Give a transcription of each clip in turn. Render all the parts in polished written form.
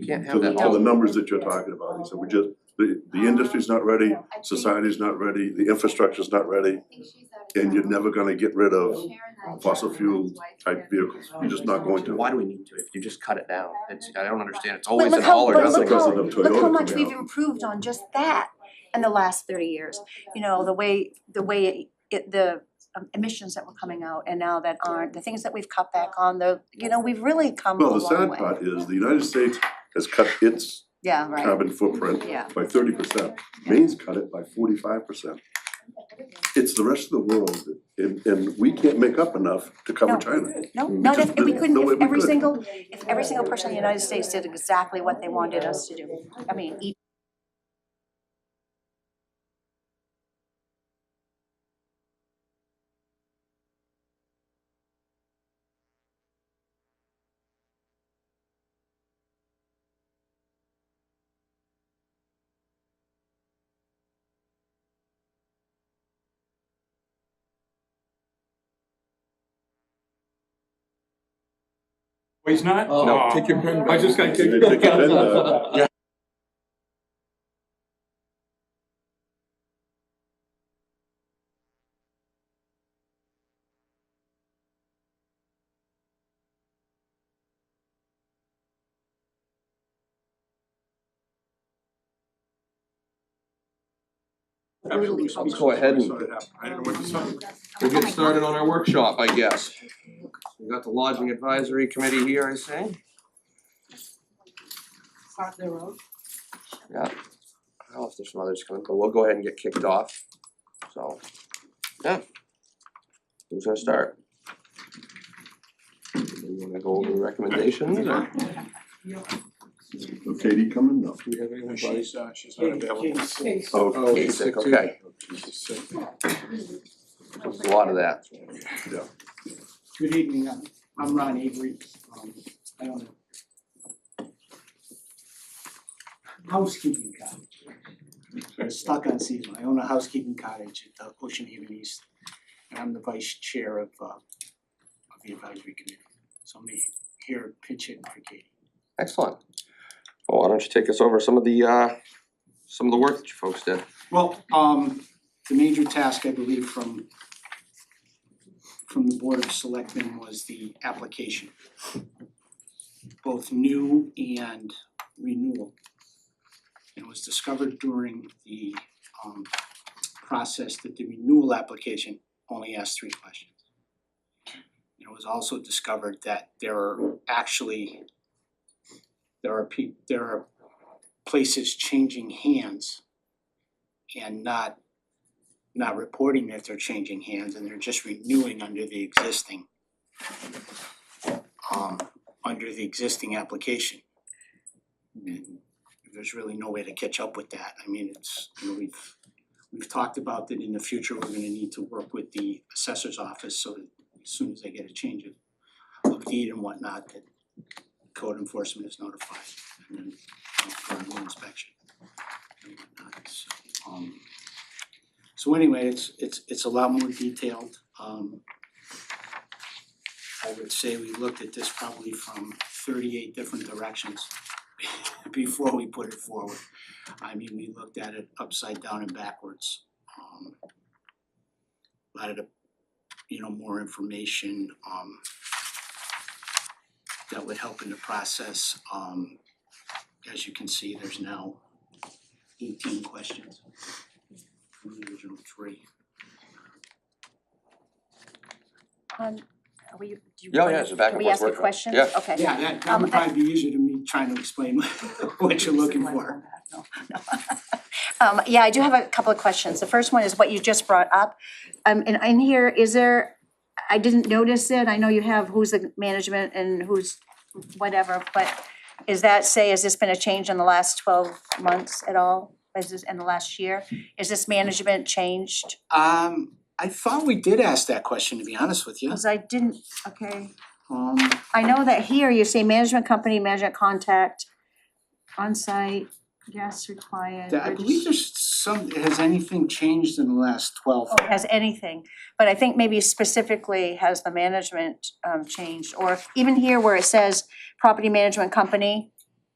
can't to have the, that to the all. numbers that you're talking about. He said, the industry's not ready, society's not ready, the infrastructure's not ready, and you're never gonna get rid of fossil fuel type vehicles. You're just not going to. Why do we need to if you just cut it down? I don't understand. It's But always look an how, all or but That's the look nothing. how, president of look how Toyota much coming we've out. improved on just that in the last 30 years. You know, the way the emissions that were coming out and now that aren't, the things that we've cut back on, we've really come a Well, the long sad way. part is the United States has cut its Yeah, right. carbon footprint Yeah. by 30%. Maine's cut it by 45%. It's the rest of the world, and we can't make up enough to cover No. China. No, not if we There's couldn't, no way if we every could. single person in the United States did exactly what they wanted us to do. I mean, Oh, he's not? No, take your pen back. I just got kicked. Take your pen back. Yeah. Let's go ahead and I don't know what to say. we'll get started on our workshop, I guess. We got the lodging advisory committee here, I say. Yeah. I don't know if there's some others coming, but we'll go ahead and get kicked off. So, yeah. Who's gonna start? You wanna go over the recommendations or? So Katie coming? No. Do we have anyone? She's not available. Oh, Oh, She's sick, okay. She's sick. There's a lot of that. Good evening, I'm Ron Avery, I own a housekeeping cottage. I'm stuck on season, I own a housekeeping cottage at Ocean Haven East, and I'm the vice chair of the advisory committee. So I'm here to pitch in for Katie. Excellent. Well, why don't you take us over some of the work that you folks did? Well, the major task, I believe, from the Board of Selectmen was the application, both new and renewal. It was discovered during the process that the renewal application only asked 3 questions. It was also discovered that there are places changing hands and not reporting that they're changing hands and they're just renewing under the existing application. And there's really no way to catch up with that. I mean, it's, we've talked about that in the future, we're gonna need to work with the assessor's office so that as soon as they get a change of deed and whatnot, that code enforcement is notified and then for a new inspection and whatnot. So anyway, it's a lot more detailed. I would say we looked at this probably from 38 different directions before we put it forward. I mean, we looked at it upside down and backwards. A lot of the, more information that would help in the process. As you can see, there's now 18 questions from the original 3. are we, do you Yeah, wanna- yeah, it's a back can and we forth ask a workshop. question? Yeah. Okay. Yeah, that would probably be easier than me trying to explain what you're looking for. No. Yeah, I do have a couple of questions. The first one is what you just brought up. And in here, I didn't notice it, I know you have who's the management and who's whatever, but has this been a change in the last 12 months at all? Is this in the last year? Is this management changed? I thought we did ask that question, to be honest with you. Cause I didn't, okay. Um, I know that here you say management company, management contact, on-site, yes, required. I believe there's has anything changed in the last 12? Has anything, but I think maybe specifically has the management changed, or even here where it says property management company,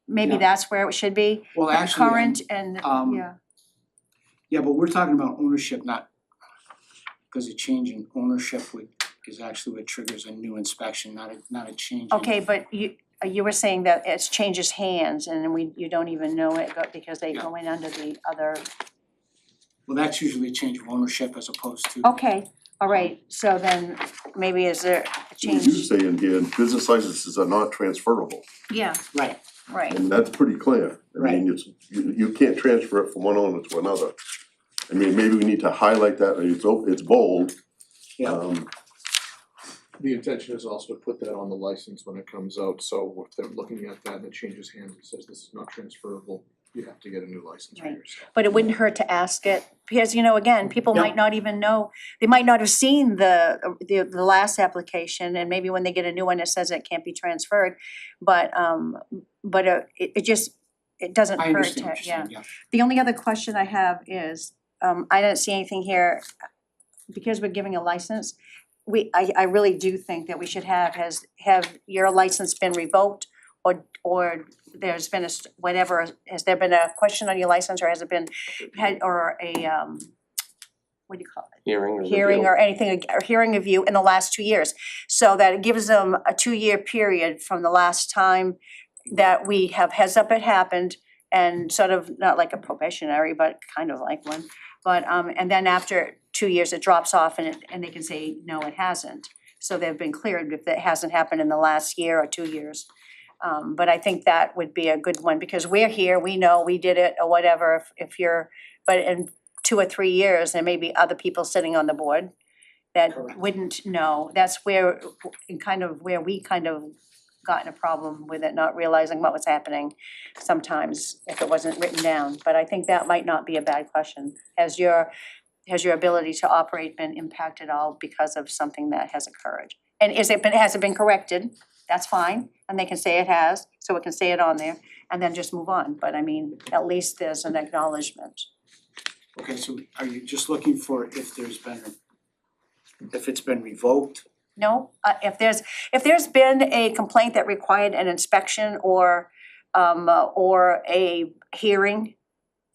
maybe Yeah. that's where it should be, Well, actually, current and, um, yeah. yeah, but we're talking about ownership, not, because a change in ownership is actually what triggers a new inspection, not a change in. Okay, but you were saying that it changes hands and you don't even know it because they Yeah. go in under the other. Well, that's usually a change of ownership as opposed to. Okay, all right, so then maybe is there a We do change? say in here, business licenses are not transferable, Yeah, Right, right, and that's pretty clear. I mean, it's, you can't transfer it from one owner to another. I mean, maybe we need to highlight that, it's bold. Yeah. The intention is also to put that on the license when it comes out, so if they're looking at that and it changes hands, it says this is not transferable, you have to get a new license for Right. yourself. but it wouldn't hurt to ask it, because again, people Yeah. might not even know, they might not have seen the last application, and maybe when they get a new one, it says it can't be transferred, but it just, it doesn't I hurt understand to, what you're yeah. saying, yeah. The only other question I have is, I didn't see anything here, because we're giving a license, I really do think that we should have your license been revoked, or there's been whatever, has there been a question on your license, or has it been, or a, what do you call it? Hearing or anything, or hearing of you in the last 2 years, so that it gives them a 2-year period from the last time that we have heads up it happened, and sort of not like a probationary, but kind of like one. But and then after 2 years, it drops off and they can say, no, it hasn't. So they've been cleared if it hasn't happened in the last year or 2 years. But I think that would be a good one, because we're here, we know, we did it or whatever, if you're, but in 2 or 3 years, there may be other people sitting on the board that Correct. wouldn't know. That's where, where we kind of got in a problem with it, not realizing what was happening sometimes if it wasn't written down. But I think that might not be a bad question. Has your ability to operate been impacted all because of something that has occurred? And has it been corrected? That's fine, and they can say it has, so it can say it on there, and then just move on. But I mean, at least there's an acknowledgement. Okay, so are you just looking for if it's been revoked? No, if there's been a complaint that required an inspection or a hearing,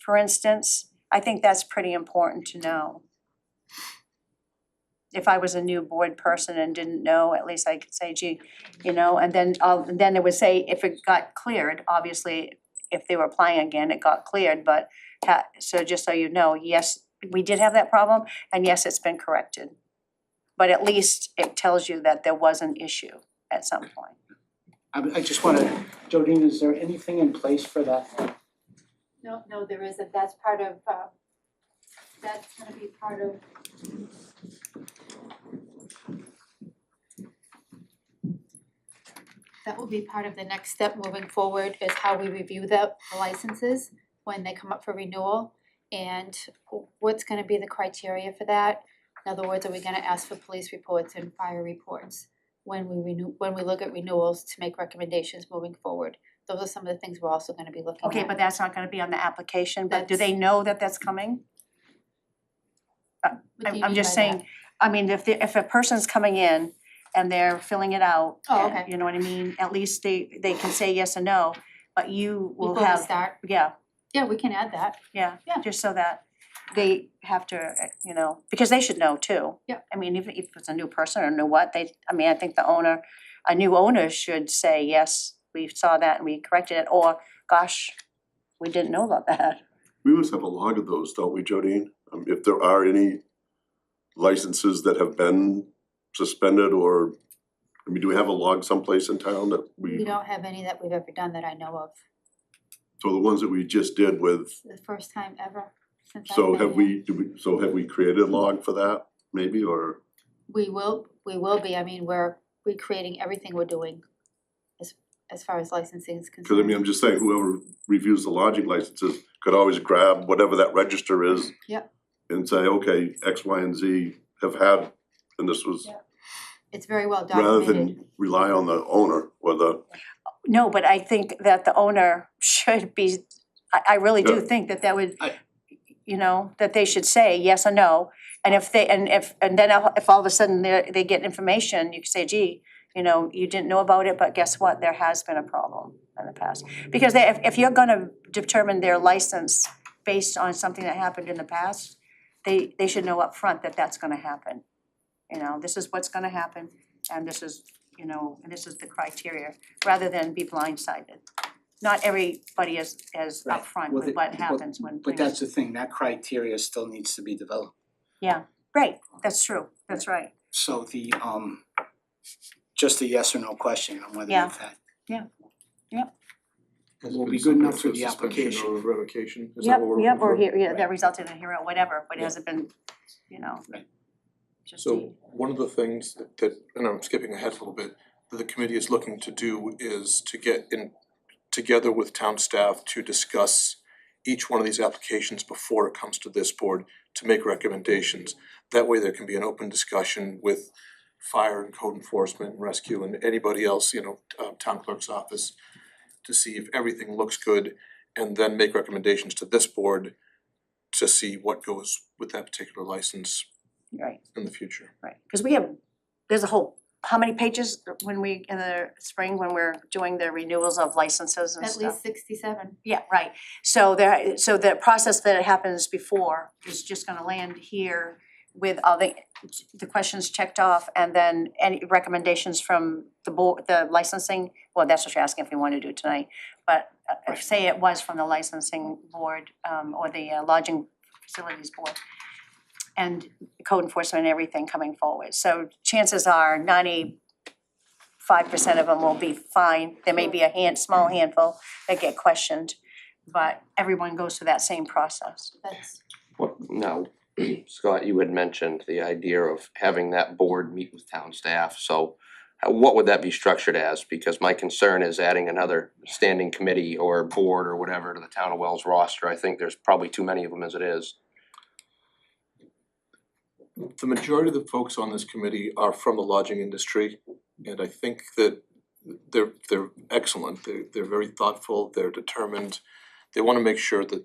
for instance, I think that's pretty important to know. If I was a new board person and didn't know, at least I could say, gee, and then it would say if it got cleared, obviously, if they were applying again, it got cleared, but so just so you know, yes, we did have that problem, and yes, it's been corrected. But at least it tells you that there was an issue at some point. I just wanna, Jodine, is there anything in place for that? No, there isn't, that's part of, that's gonna be part of. That will be part of the next step moving forward, is how we review the licenses when they come up for renewal. And what's gonna be the criteria for that? In other words, are we gonna ask for police reports and fire reports when we look at renewals to make recommendations moving forward? Those are some of the things we're also gonna be looking at. Okay, but that's not gonna be on the application, but do they know that that's coming? What do you I'm mean just by that? saying, I mean, if a person's coming in and they're filling it out, Oh, and okay. you know what I mean, at least they can say yes or no, but you will Before we have, start, yeah, yeah, we can add that. yeah, Yeah. just so that they have to, because they should know too. Yeah. I mean, even if it's a new person or know what, I think a new owner should say, yes, we saw that and we corrected it, or gosh, we didn't know about that. We must have a log of those, don't we, Jodine? If there are any licenses that have been suspended or, do we have a log someplace in town that We don't have any that we've ever done that I know of. so the ones that we just did with, It's the first time ever since I've so been have here. have we created a log for that, maybe, or? We will be, I mean, we're recreating everything we're doing as far as licensing is concerned. Cause I mean, I'm just saying, whoever reviews the lodging licenses could always grab whatever that register is. Yep. And say, okay, X, Y, and Z have had, and this was, Yep. It's very well rather documented. than rely on the owner or the, No, but I think that the owner should be, I really do Yeah. think that would, I- that they should say yes or no. And if all of a sudden they get information, you can say, gee, you know, you didn't know about it, but guess what, there has been a problem in the past. Because if you're gonna determine their license based on something that happened in the past, they should know upfront that that's gonna happen. You know, this is what's gonna happen, and this is, you know, and this is the criteria, rather than be blindsided. Not everybody is as Right. upfront Well, with the- what happens when But things. that's the thing, that criteria still needs to be developed. Right, that's true, that's right. So the just a yes or no question on whether Yeah. you've had. Has Will been be good enough subject for to the suspension application. or revocation, is that Yep, what we're yep, looking or for? here, yeah, Right. that resulted in hero, whatever, but it Yeah. hasn't been, you know. Right. Just So one of the things that, and I'm skipping ahead a little bit, that the committee is looking to do is to get in together with town staff to discuss each one of these applications before it comes to this board to make recommendations. That way there can be an open discussion with fire and code enforcement and rescue and anybody else, you know, town clerk's office, to see if everything looks good and then make recommendations to this board to see what goes with that particular license Right, in the future. right, cause there's a whole, how many pages when we, in the spring, when we're doing the renewals of licenses and At stuff? least 67. Yeah, right, so so the process that happens before is just gonna land here with all the questions checked off, and then any recommendations from the board, the licensing, well, that's what you're asking if we wanna do tonight. But if, say it was from the licensing board, or the lodging facilities board, and code enforcement and everything coming forward, so chances are 95% of them will be fine. There may be a small handful that get questioned, but everyone goes through that same process. That's What, now, Scott, you had mentioned the idea of having that board meet with town staff, so what would that be structured as? Because my concern is adding another standing committee or board or whatever to the town of Wells roster. I think there's probably too many of them as it is. The majority of the folks on this committee are from the lodging industry, and I think that they're excellent. They're very thoughtful, they're determined. They wanna make sure that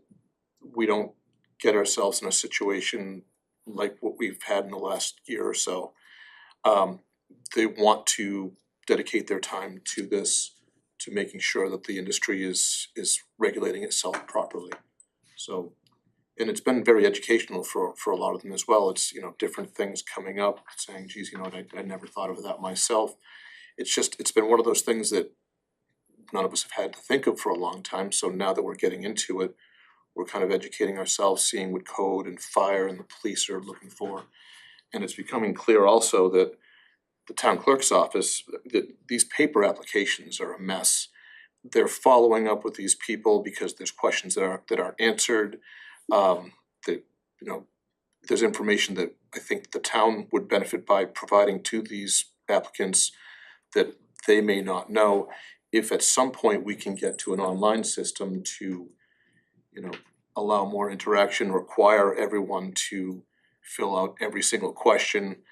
we don't get ourselves in a situation like what we've had in the last year or so. They want to dedicate their time to this, to making sure that the industry is regulating itself properly. So, and it's been very educational for a lot of them as well. It's, you know, different things coming up, saying, geez, you know, I never thought of that myself. It's been one of those things that none of us have had to think of for a long time, so now that we're getting into it, we're kind of educating ourselves, seeing what code and fire and the police are looking for. And it's becoming clear also that the town clerk's office, that these paper applications are a mess. They're following up with these people because there's questions that aren't answered. That, you know, there's information that I think the town would benefit by providing to these applicants that they may not know. If at some point we can get to an online system to, you know, allow more interaction, require everyone to fill out every single question,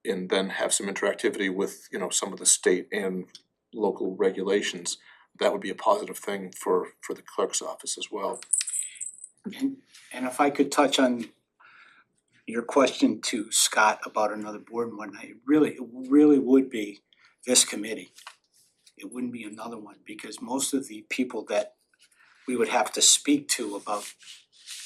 and then have some interactivity with, you know, some of the state and local regulations, that would be a positive thing for the clerk's office as well. And if I could touch on your question to Scott about another board and whatnot, it really would be this committee. It wouldn't be another one, because most of the people that we would have to speak to about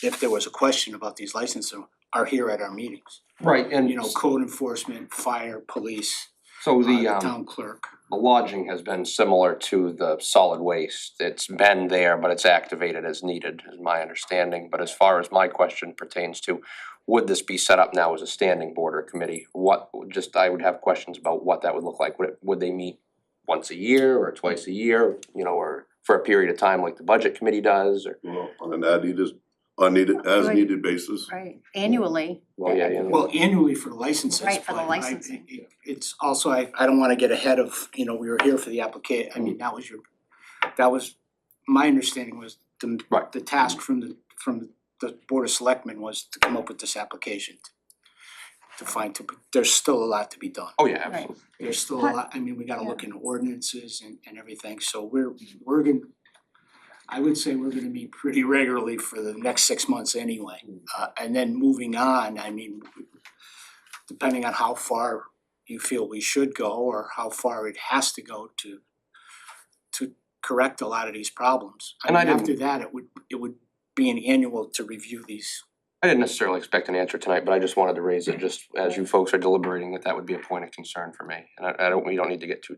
if there was a question about these licenses are here at our meetings. Right, and You know, code enforcement, fire, police, so the the town clerk. the lodging has been similar to the solid waste. It's been there, but it's activated as needed, is my understanding. But as far as my question pertains to, would this be set up now as a standing board or committee? I would have questions about what that would look like. Would they meet once a year or twice a year, you know, or for a period of time like the budget committee does, or? Well, on an as needed basis. Right, annually. Well, yeah, Well, annually for the licenses, Right, for the but I- licensing. it's also, I don't wanna get ahead of, you know, we were here for the application, I mean, that was, my understanding was Right. the task from the Board of Selectmen was to come up with this application. There's still a lot to be done. Oh, yeah, absolutely. There's still a lot, I mean, we gotta look into ordinances and everything, so we're gonna, I would say we're gonna meet pretty regularly for the next 6 months anyway. And then moving on, I mean, depending on how far you feel we should go or how far it has to go to correct a lot of these problems. And I didn't- After that, it would be an annual to review these. I didn't necessarily expect an answer tonight, but I just wanted to raise it, just as you folks are deliberating, that would be a point of concern for me. And we don't need to get too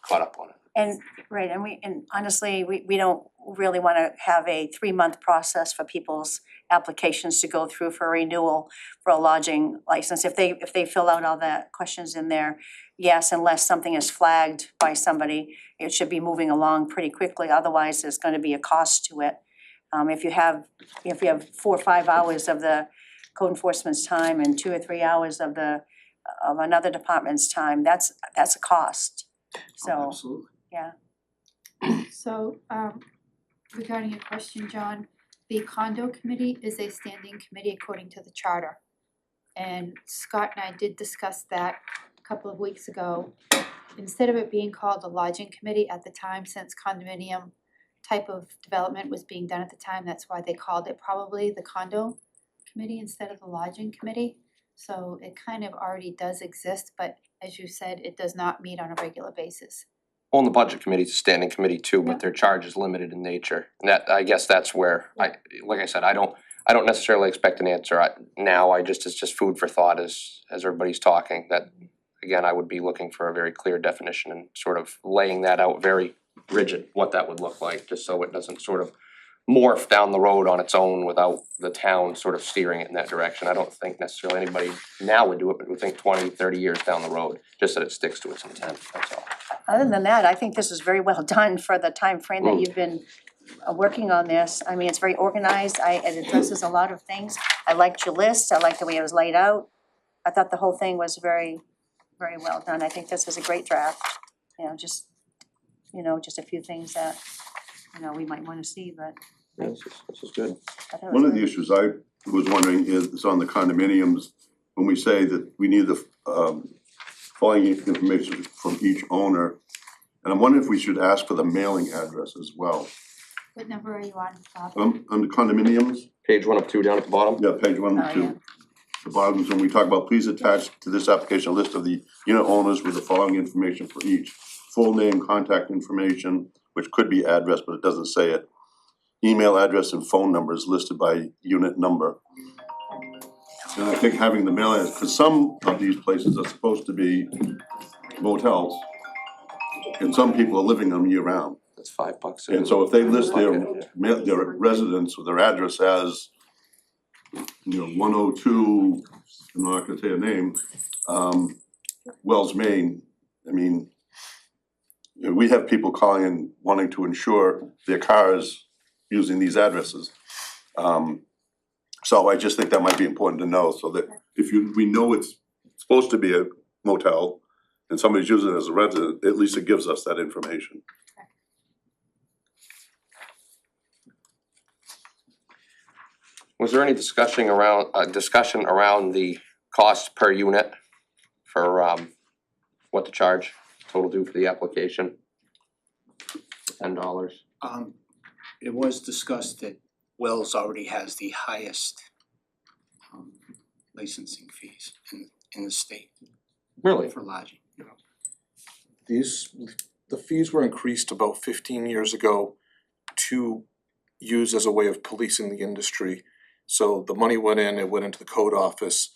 caught up on it. And, right, and honestly, we don't really wanna have a 3-month process for people's applications to go through for renewal for a lodging license. If they fill out all the questions in there, yes, unless something is flagged by somebody, it should be moving along pretty quickly, otherwise there's gonna be a cost to it. If you have 4 or 5 hours of the code enforcement's time and 2 or 3 hours of another department's time, that's a cost. So, Absolutely. yeah. So, regarding your question, John, the condo committee is a standing committee according to the charter. And Scott and I did discuss that a couple of weeks ago. Instead of it being called the lodging committee at the time, since condominium type of development was being done at the time, that's why they called it probably the condo committee instead of the lodging committee. So it kind of already does exist, but as you said, it does not meet on a regular basis. Well, the budget committee's a standing committee too, Yeah. but their charge is limited in nature. And that, I guess that's where like I said, I don't necessarily expect an answer now. It's just food for thought as everybody's talking, that again, I would be looking for a very clear definition and sort of laying that out very rigid, what that would look like, just so it doesn't sort of morph down the road on its own without the town sort of steering it in that direction. I don't think necessarily anybody now would do it, but would think 20, 30 years down the road, just that it sticks to its intent, that's all. Other than that, I think this is very well done for the time frame that you've been working on this. I mean, it's very organized, it addresses a lot of things. I liked your list, I liked the way it was laid out. I thought the whole thing was very, very well done. I think this is a great draft. Just a few things that, we might wanna see, but This is good. I thought it was One of the good. issues I was wondering is on the condominiums, when we say that we need the following information from each owner. And I'm wondering if we should ask for the mailing address as well. What number are you on, Bob? Under condominiums, Page 1 of 2 down at the bottom. yeah, page 1 Oh, and 2. yeah. The bottom is when we talk about, please attach to this application a list of the unit owners with the following information for each. Full name, contact information, which could be address, but it doesn't say it. Email address and phone numbers listed by unit number. And I think having the mail address, because some of these places are supposed to be motels. And some people are living in them year round. That's $5. And so if they list their Yeah. their residence or their address as 102, I'm not gonna say a name, Wells, Maine, I mean, we have people calling and wanting to insure their cars using these addresses. So I just think that might be important to know, so that if we know it's supposed to be a motel and somebody's using it as a resident, at least it gives us that information. Was there any discussion around the cost per unit for what to charge, total due for the application? $10. It was discussed that Wells already has the highest licensing fees in the state Really? for lodging. The fees were increased about 15 years ago to use as a way of policing the industry. So the money went into the code office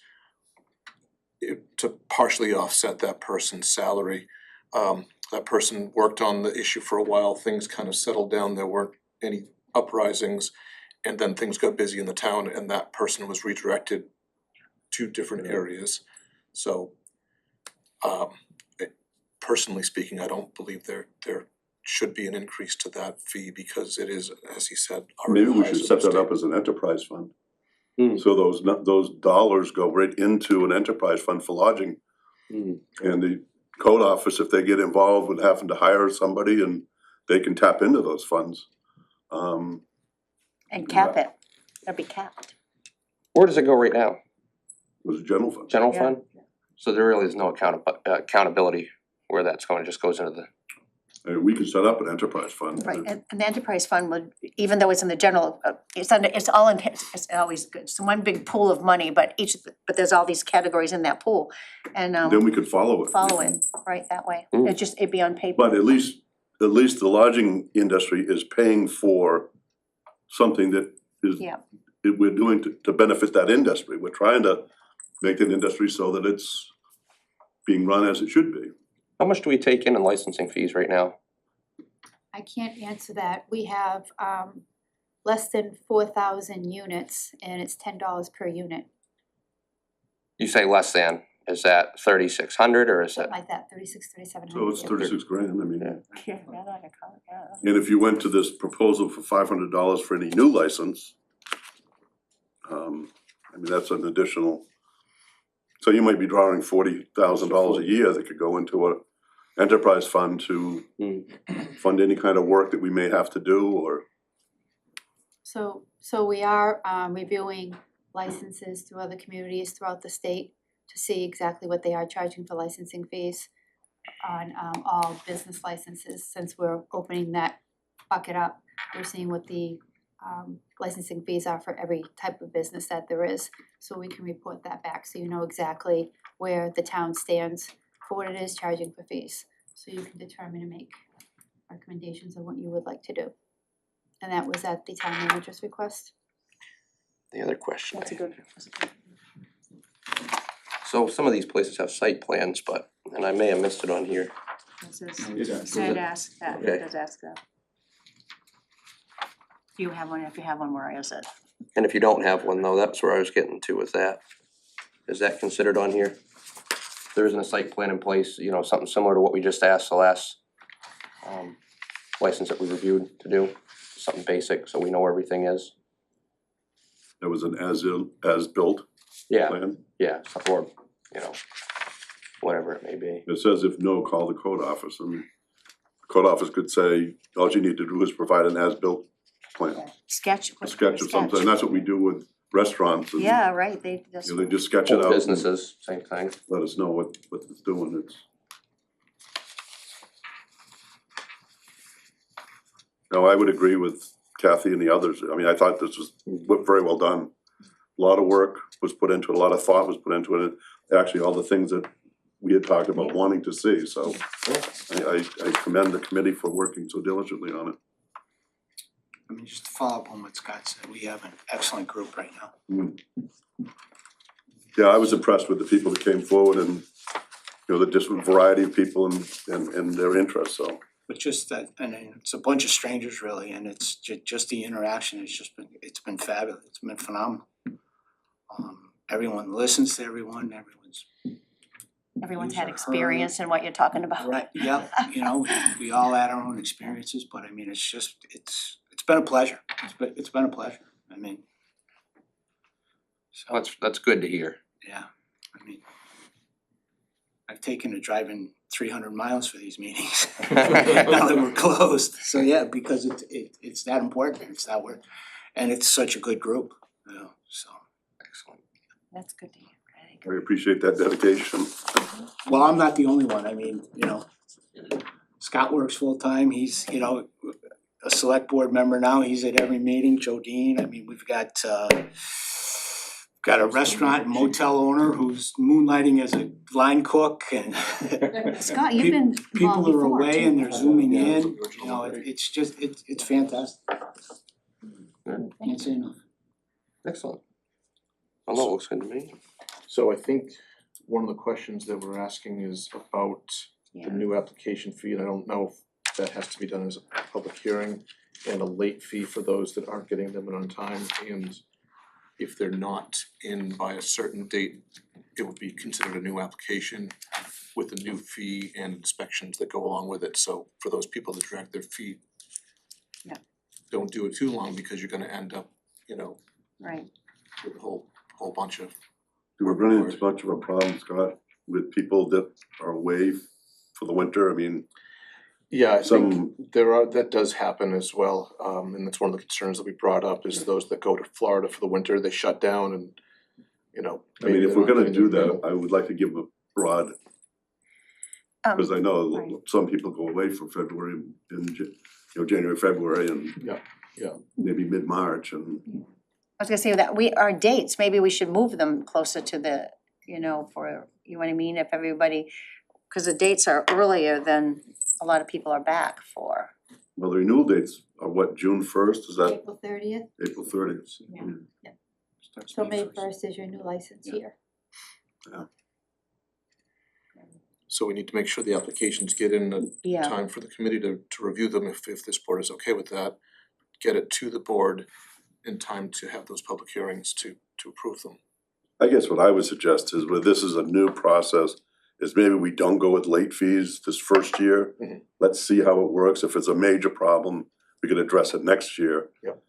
to partially offset that person's salary. That person worked on the issue for a while, things kind of settled down, there weren't any uprisings, and then things got busy in the town and that person was redirected to different areas. So personally speaking, I don't believe there should be an increase to that fee because it is, as he said, already Maybe we high should as set a that up state. as an enterprise fund. Hmm. So those dollars go right into an enterprise fund for lodging. Hmm. And the code office, if they get involved with having to hire somebody, and they can tap into those funds. And cap it, it'll be capped. Where does it go right now? Was a general fund. General Yeah. fund? So there really is no accountability where that's going, it just goes into the We can set up an enterprise fund. Right, and the enterprise fund would, even though it's in the general, it's all in, it's always good, it's one big pool of money, but but there's all these categories in that pool, and Then we could follow it. follow it, right, that way. Mm. It'd be on paper. But at least the lodging industry is paying for something that is, Yeah. that we're doing to benefit that industry. We're trying to make that industry so that it's being run as it should be. How much do we take in licensing fees right now? I can't answer that. We have less than 4,000 units and it's $10 per unit, You say less than, is that 3,600 or is something that? like that, 3,600, So it's 36 grand, I mean. Yeah. Yeah, right on your collar, yeah. And if you went to this proposal for $500 for any new license, I mean, that's an additional, so you might be drawing $40,000 a year that could go into a enterprise fund to fund any kind of work that we may have to do, or, So we are reviewing licenses through other communities throughout the state to see exactly what they are charging for licensing fees on all business licenses. Since we're opening that bucket up, we're seeing what the licensing fees are for every type of business that there is. So we can report that back, so you know exactly where the town stands for what it is charging for fees. So you can determine and make recommendations on what you would like to do. And that was at the town manager's request. The other question. That's a good. So some of these places have site plans, but, and I may have missed it on here. Said ask that, Okay. it does ask that. Do you have one? If you have one, where is it? And if you don't have one though, that's where I was getting to with that. Is that considered on here? There isn't a site plan in place, you know, something similar to what we just asked the last license that we reviewed to do, something basic, so we know where everything is. there was an as-built Yeah, plan. yeah, or, you know, whatever it may be. It says if no, call the code office, and the code office could say, all you need to do is provide an as-built plan, Sketch. a sketch of something, and that's what we do with restaurants, and, Yeah, right, they just. you know, they just sketch it Old out. and businesses, same thing. Let us know what it's doing, it's. No, I would agree with Kathy and the others, I mean, I thought this was very well done. A lot of work was put into it, a lot of thought was put into it, actually, all the things that we had talked about wanting to see, so I commend the committee for working so diligently on it. I mean, just to follow up on what Scott said, we have an excellent group right now. Yeah, I was impressed with the people that came forward and, you know, the different variety of people and their interests, so. But just that, and then it's a bunch of strangers really, and it's just the interaction, it's been fabulous, it's been phenomenal. Everyone listens to everyone, Everyone's had These are experience in what you're talking about. right, yeah, you know, we all had our own experiences, but I mean, it's just, it's been a pleasure, it's been a pleasure, I mean. So, That's good to hear. yeah, I mean, I've taken to driving 300 miles for these meetings, now that we're closed, so yeah, because it's that important, it's that work, and it's such a good group, you know, so. Excellent. That's good to hear, I think. I appreciate that dedication. Well, I'm not the only one, I mean, you know, Scott works full-time, he's, you know, a select board member now, he's at every meeting, Joe Dean, I mean, we've got a restaurant and motel owner who's moonlighting as a line cook and Scott, you've been involved people are before, away too. and they're zooming in, you know, it's just, it's fantastic. Good. Can't say enough. Excellent. Well, that looks good to me. So I think one of the questions that we're asking is about Yeah. the new application fee, and I don't know if that has to be done as a public hearing, and a late fee for those that aren't getting them in on time, and if they're not in by a certain date, it would be considered a new application with a new fee and inspections that go along with it, so for those people that drag their feet, Yeah. don't do it too long, because you're gonna end up, you know, Right, with a whole bunch of. We're running into much of a problem, Scott, with people that are away for the winter, I mean, Yeah, I Some- think that does happen as well, and that's one of the concerns that we brought up, is those that go to Florida for the winter, they shut down and, you know. I mean, if we're gonna do that, I would like to give a broad Cause I know right. some people go away for February and January, February and Yeah. maybe mid-March and I was gonna say that our dates, maybe we should move them closer to the, for, you know what I mean, if everybody, cause the dates are earlier than a lot of people are back for. well, the renewal dates are what, June first, is that April 30th, April 30th? Yeah. Starts so May May 1st is your new license Yeah. year. So we need to make sure the applications get in Yeah, time for the committee to review them if this board is okay with that. Get it to the board in time to have those public hearings to approve them. I guess what I would suggest is, where this is a new process, is maybe we don't go with late fees this first year. Mhm. Let's see how it works. If it's a major problem, we can address it next year. Yep.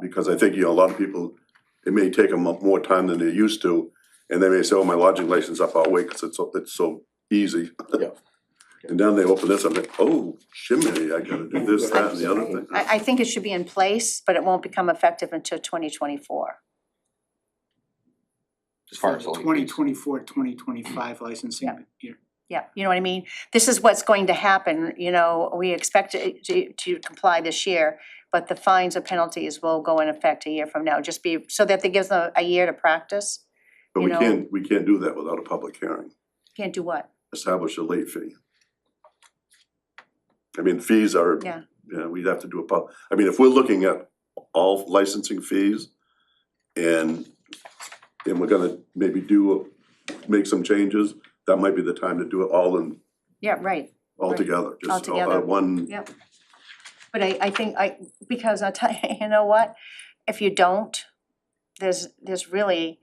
Because I think, a lot of people, it may take them more time than they're used to, and they may say, oh, my lodging license up, I'll wait, cause it's so easy. Yeah. And then they open this up, and oh, shimmy, I gotta do this, that, and the other thing. I think it should be in place, but it won't become effective until 2024. As far as the late fees. 2024-2025 licensing year. Yeah, you know what I mean? This is what's going to happen, we expect it to comply this year, but the fines or penalties will go in effect a year from now, so that it gives them a year to practice. But you know. we can't do that without a public hearing, Can't do what? establish a late fee. I mean, fees are, Yeah. we'd have to do if we're looking at all licensing fees and we're gonna maybe make some changes, that might be the time to do it all Yeah, right. together, just Altogether. one. Yep. But I think because I'll tell you, you know what, if you don't, there's really,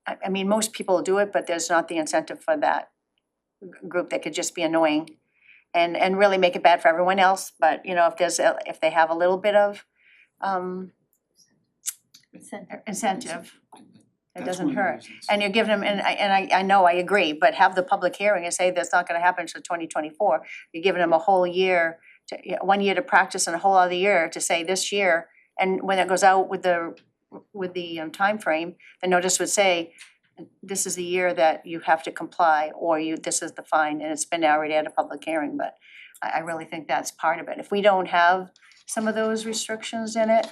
I mean, most people do it, but there's not the incentive for that group that could just be annoying and really make it bad for everyone else, but if they have a little bit of incentive, it That's doesn't one of the hurt. reasons. And you're giving them, and I know, I agree, but have the public hearing and say that's not gonna happen until 2024. You're giving them a whole year, 1 year to practice and a whole other year to say this year. And when it goes out with the timeframe, the notice would say, this is the year that you have to comply, or this is the fine, and it's been already at a public hearing, but I really think that's part of it. If we don't have some of those restrictions in it,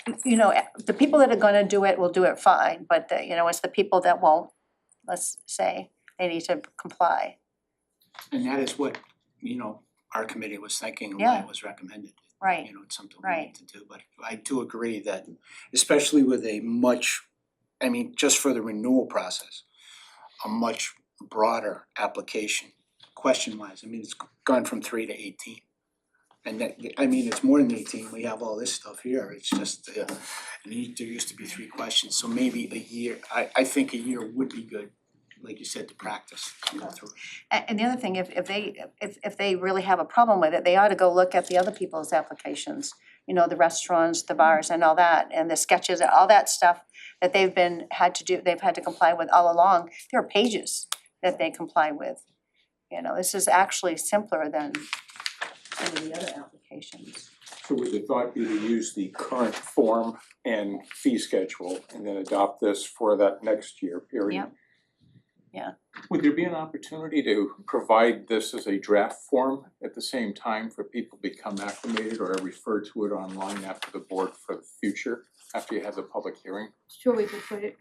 the people that are gonna do it will do it fine, but it's the people that won't, let's say, they need to comply. And that is what, our committee was thinking and why Yeah. it was recommended. Right, It's something we right. need to do, but I do agree that, especially with just for the renewal process, a much broader application, question-wise, it's gone from 3 to 18. And that, it's more than 18, we have all this stuff here, it's just, there used to be 3 questions, so maybe a year, I think a year would be good, like you said, to practice, to go through. And the other thing, if they really have a problem with it, they ought to go look at the other people's applications. The restaurants, the bars and all that, and the sketches, all that stuff that they've had to comply with all along. There are pages that they comply with. This is actually simpler than some of the other applications. So would the thought be to use the current form and fee schedule and then adopt this for that next year period? Yep. Yeah. Would there be an opportunity to provide this as a draft form at the same time for people to become acclimated or refer to it online after the board for the future, after you have the public hearing? Sure, we could put it,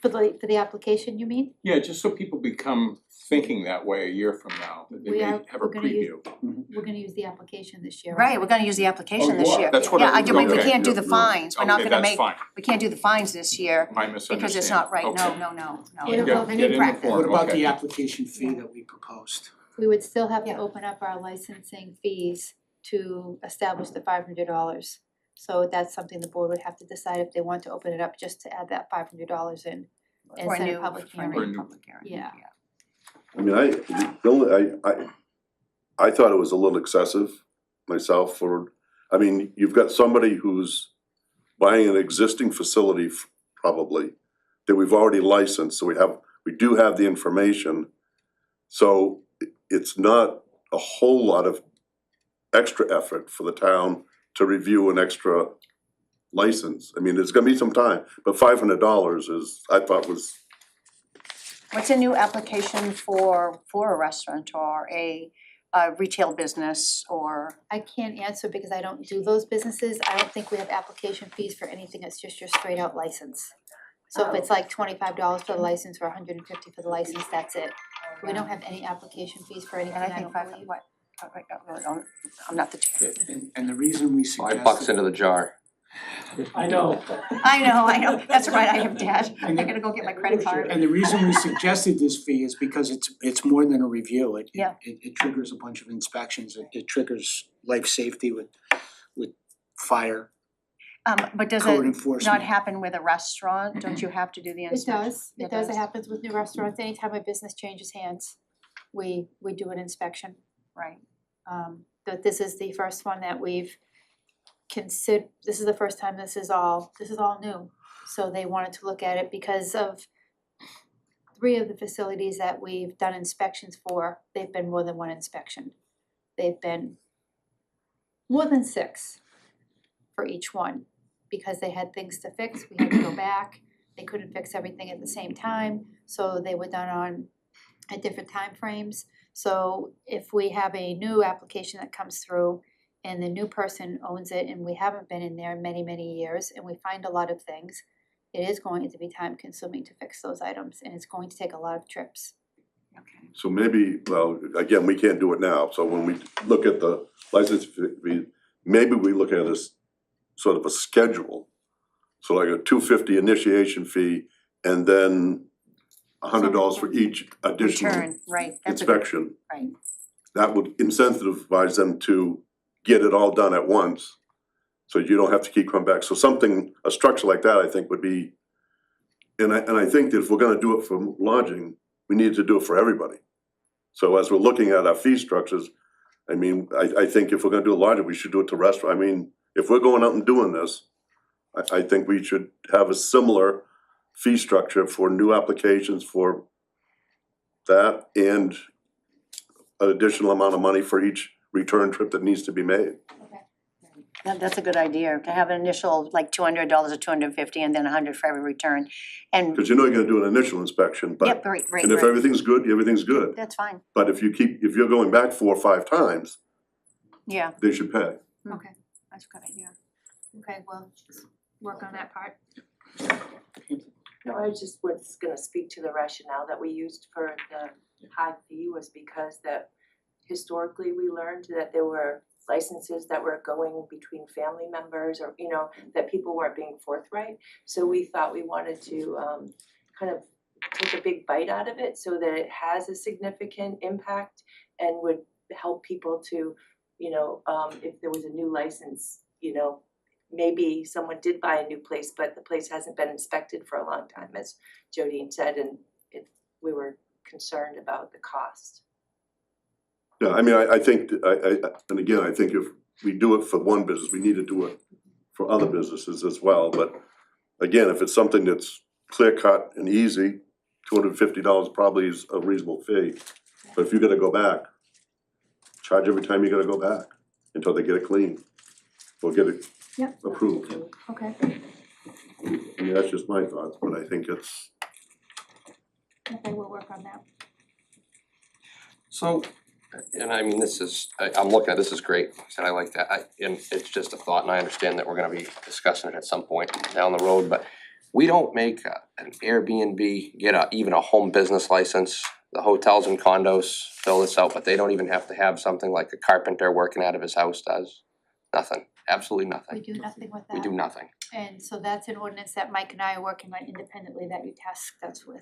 for the application, you mean? Yeah, just so people become thinking that way a year from now, that they may have a We're gonna use- preview. We're gonna use the application this year. Right, we're gonna use the application Oh, this you are? year. That's what Yeah, I- we okay. can't do the fines, we're not Okay, gonna that's make, fine. we can't do the fines this year My misunderstanding. because it's not right, no. Okay. What Yeah, about get the in the practice? form, What about okay. the application fee that we proposed? We would still have to Yeah. open up our licensing fees to establish the $500. So that's something the board would have to decide if they want to open it up, just to add that $500 in and For a set a new, public for a hearing. new public hearing. Yeah. I thought it was a little excessive myself you've got somebody who's buying an existing facility probably that we've already licensed, so we do have the information. So it's not a whole lot of extra effort for the town to review an extra license. There's gonna be some time, but $500 I thought was What's a new application for a restaurant or a retail business or? I can't answer because I don't do those businesses. I don't think we have application fees for anything. It's just your straight out license. So if it's like $25 for the license or $150 for the license, that's it. We don't have any application fees for anything, And I I think don't believe. I'm not the chair. And the reason we suggested. $5 into the jar. I know. I know, that's right, I have debt. I gotta go get my credit card. And the reason we suggested this fee is because it's more than a review. Yeah. It triggers a bunch of inspections. It triggers life safety with fire, But does code it enforcement. not happen with a restaurant? Don't you have to do the It inspection? does, it happens with new restaurants. Anytime a business changes hands, we do an inspection. Right. But this is the first one that we've this is the first time this is all new. So they wanted to look at it because of 3 of the facilities that we've done inspections for, they've been more than one inspection. They've been more than 6 for each one, because they had things to fix, we had to go back, they couldn't fix everything at the same time, so they were done on at different time frames. So if we have a new application that comes through and the new person owns it and we haven't been in there many, many years and we find a lot of things, it is going to be time consuming to fix those items and it's going to take a lot of trips. Okay. So maybe, well, again, we can't do it now, so when we look at the license fee, maybe we look at it as sort of a schedule. So like a $250 initiation fee and then $100 for each additional Return, right, that's a good, inspection. right. That would incentivize them to get it all done at once, so you don't have to keep coming back. So something, a structure like that, I think would be, and I think that if we're gonna do it for lodging, we need to do it for everybody. So as we're looking at our fee structures, I mean, I think if we're gonna do lodging, we should do it to restaurant. I mean, if we're going out and doing this, I think we should have a similar fee structure for new applications for that and an additional amount of money for each return trip that needs to be made. That's a good idea, to have an initial like $200 or $250 and then $100 for every return. And, Cause you know you're gonna do an initial inspection, yep, but, right, and if everything's good, everything's good. that's fine, But if you're going back 4 or 5 times, yeah, they should pay. Okay, that's a good idea. okay, well, just work on that part. No, I just was gonna speak to the rationale that we used for the high fee was because that historically we learned that there were licenses that were going between family members or, you know, that people weren't being forthright. So we thought we wanted to kind of take a big bite out of it so that it has a significant impact and would help people to, you know, if there was a new license, you know, maybe someone did buy a new place, but the place hasn't been inspected for a long time, as Jodine said, and we were concerned about the cost. Yeah, I mean, I think, and again, I think if we do it for one business, we need to do it for other businesses as well, but again, if it's something that's clear cut and easy, $250 probably is a reasonable fee. But if you're gonna go back, charge every time you're gonna go back until they get it clean or get it Yep. approved. Okay, I mean, that's just my thoughts, but I think it's, okay, we'll work on that. So, and I mean, I'm looking at, this is great, and I like that, and it's just a thought, and I understand that we're gonna be discussing it at some point down the road, but we don't make an Airbnb get even a home business license. The hotels and condos fill this out, but they don't even have to have something like a carpenter working out of his house does. Nothing, absolutely We nothing. do nothing with that. We do nothing. And so that's an ordinance that Mike and I are working on independently that you task us with.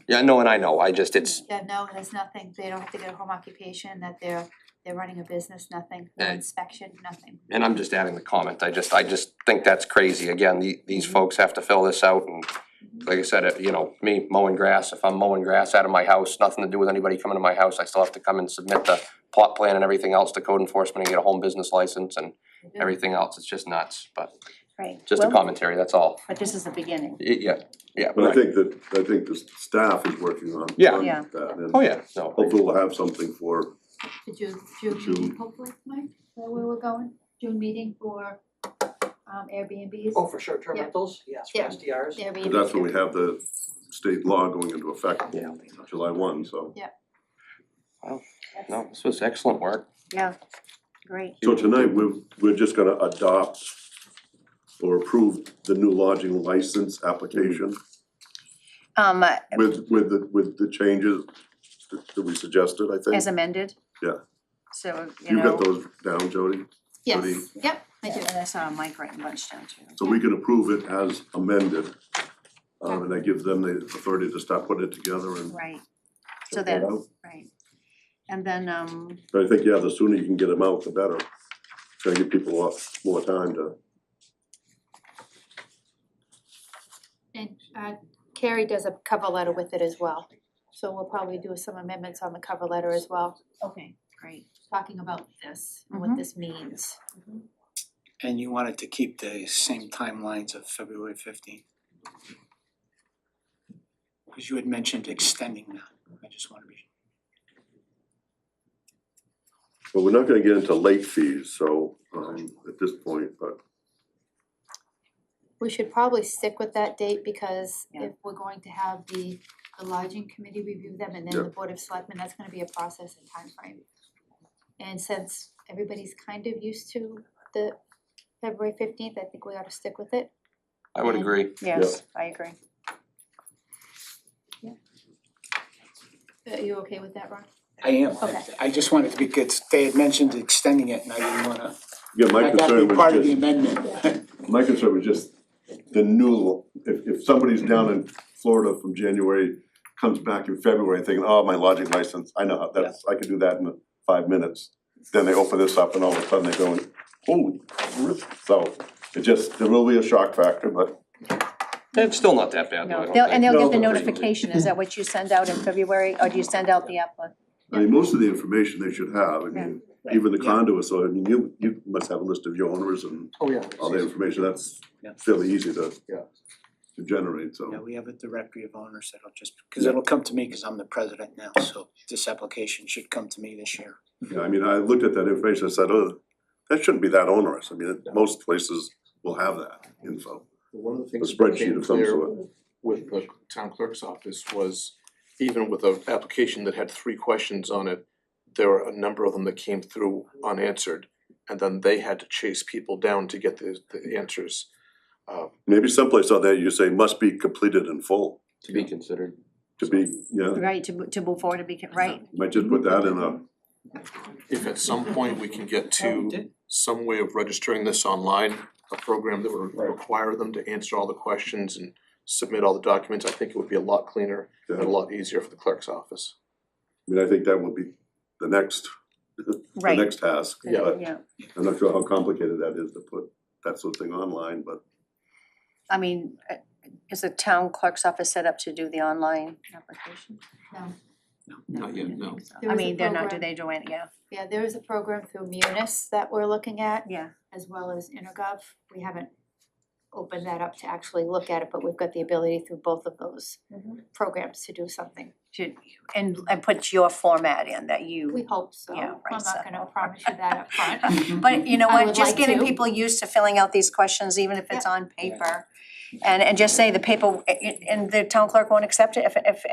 Yeah, no, and I know, it's, Yeah, no, there's nothing, they don't have to get a home occupation, that they're running a business, nothing, no Yeah. inspection, nothing. and I'm just adding the comment, I just think that's crazy, again, these folks have to fill this out and like I said, you know, me mowing grass, if I'm mowing grass out of my house, nothing to do with anybody coming to my house, I still have to come and submit the plot plan and everything else to code enforcement and get a home business license and everything else, it's just nuts, but Right, just a well, commentary, that's all. but this is the beginning. Yeah, but I right. think the staff is working on Yeah. Yeah. that, and Oh, yeah, no, hopefully we'll have something for, June June. meeting hopefully, Mike, is that where we're going? June meeting for Airbnbs? Oh, for short-term Yeah. rentals, yes, for Yeah. SDRs. Airbnbs. that's when we have the state law going into effect Yeah. July 1, so. No, this was excellent work. Yeah, great. So tonight, we're just gonna adopt or approve the new lodging license application with the changes that we suggested, I think. As amended? Yeah. So, you You've got know, those down, Jody? Yes, Jody? yep, I do. and I saw Mike writing a bunch down too. So we can approve it as amended. And that gives them the authority to start putting it together and Right, so check that then, out. right. And then, But I think, yeah, the sooner you can get them out, the better. Try to give people a lot more time to. And Carrie does a cover letter with it as well. So we'll probably do some amendments on the cover letter as well, okay, great. talking about this, and what this means. And you wanted to keep the same timelines of February 15th? Because you had mentioned extending that, I just wanna be. But we're not gonna get into late fees, so, at this point, but We should probably stick with that date because Yeah. if we're going to have the lodging committee review them and then the Yeah. board of selectmen, that's gonna be a process and timeframe. And since everybody's kind of used to the February 15th, I think we ought to stick with it. I would And- agree. Yes, I agree. Are you okay with that, Ron? I am, Okay. I just wanted to, because they had mentioned extending it and I didn't wanna, yeah, my I gotta concern be part of was the just, amendment. my concern was just the new, if somebody's down in Florida from January, comes back in February thinking, oh, my lodging license, I know, that's, I could do that in 5 minutes. Then they open this up and all of a sudden they're going, holy, so it just, there will be a shock factor, but It's still not that bad though, I No, don't they'll, think. and they'll get the No, notification, is that what you send out in February, or do you send out the I mean, most of the information they should have, I mean, even the condo, so I mean, you must have a list of your owners and Oh, yeah. all the information, that's Yeah. fairly easy to Yeah. to generate, so. Yeah, we have a directory of owners that'll just, cause it'll come to me, cause I'm the president now, so this application should come to me this year. Yeah, I mean, I looked at that information, I said, oh, that shouldn't be that onerous, I mean, most places will have that info. One of the things A that spreadsheet became of some clear sort. with the town clerk's office was even with an application that had 3 questions on it, there were a number of them that came through unanswered. And then they had to chase people down to get the answers. Maybe someplace out there you say must be completed in full, To be considered. to be, yeah, right, to move forward, to be, right? might just put that in a, If at some point we can get to some way of registering this online, a program that would require them to answer all the questions and submit all the documents, I think it would be a lot cleaner and a lot easier for the clerk's office. I mean, I think that would be the next, the Right. next task, Yeah. but Yeah, I'm not sure how complicated that is to put that sort of thing online, but I mean, is the town clerk's office set up to do the online application? Not yet, no. There I is a mean, they're not, do program- they do it, yeah, Yeah, there is a program through Munis that we're looking at, yeah, as well as Intergov. We haven't opened that up to actually look at it, but we've got the ability through both of those programs to do something. and put your format in that you. We hope so. Yeah, right, I'm so- not gonna promise you that up front. But you know I what, would just like getting to. people used to filling out these questions, even if it's on paper. And just say the paper, and the town clerk won't accept it if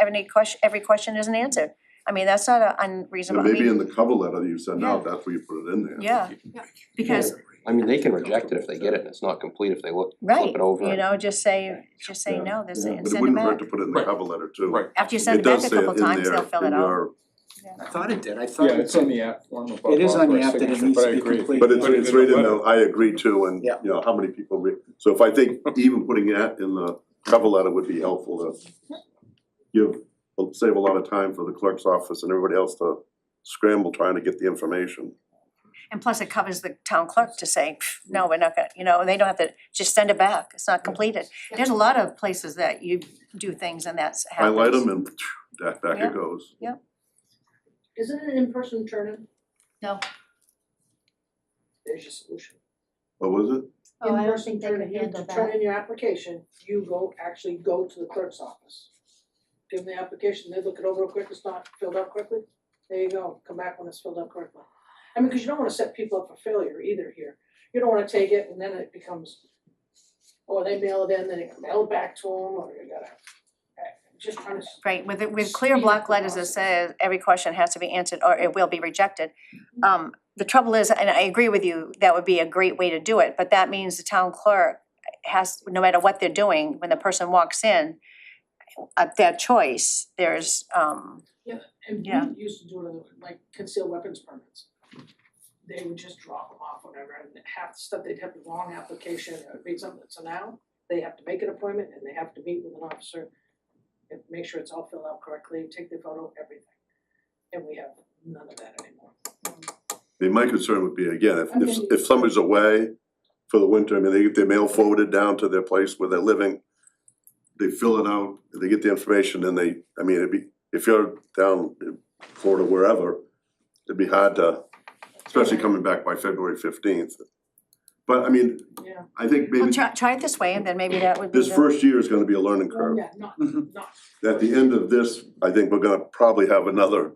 every question isn't answered. I mean, that's not and unreasonable, I maybe in mean, the cover letter that you send out, that's where you put it in there. yeah, because, I mean, they can reject it if they get it and it's not complete, if they flip right, it over. you know, just say Yeah. no, this, Yeah, and but it send it wouldn't hurt back. to put it in the Right. cover letter too. Right. After you send it back a couple times, they'll fill it out. I thought it did, I thought Yeah, it's on the app form above It is on the authorized app that it signature, needs but to I be agree. complete. But it's Put it it's in right the in the, letter. I agree to, and Yeah. you know, how many people so if I think even putting that in the cover letter would be helpful to save a lot of time for the clerk's office and everybody else to scramble trying to get the information. And plus it covers the town clerk to say, no, we're not gonna, you know, and they don't have to, just send it back, it's not completed. There's a lot of places that you do things and that's happens. Highlight them and back Yeah. it goes. Isn't it an in-person turn-in? No. There's your solution. What was it? Oh, I don't In-person think they could turn-in, you handle to turn that. in your application, you actually go to the clerk's office. Give them the application, they look it over real quick, it's not filled out quickly, there you go, come back when it's filled out correctly. I mean, cause you don't wanna set people up for failure either here, you don't wanna take it and then it becomes, or they mail it in, then it mail it back to them, or you gotta. just trying to. Right, with clear block letters that says every question has to be answered or it will be rejected. The trouble is, and I agree with you, that would be a great way to do it, but that means the town clerk has, no matter what they're doing, when the person walks in, at their choice, there's, Yeah, and Yeah. we used to do it on, like concealed weapons permits. They would just drop them off, whatever, and half the stuff, they'd have the wrong application, it would be something, so now they have to make an appointment and they have to meet with an officer and make sure it's all filled out correctly, take the photo, everything. And we have none of that anymore. I mean, my concern would be, again, if somebody's away for the winter, I mean, they get their mail forwarded down to their place where they're living, they fill it out, they get the information, and they, I mean, it'd be, if you're down in Florida, wherever, it'd be hard to, especially coming back by February 15th. But I mean, Yeah. I think well, maybe try it this way and then maybe that would be this the- first year is gonna be a learning Oh, curve. yeah, not, At the end of this, I think we're gonna probably have another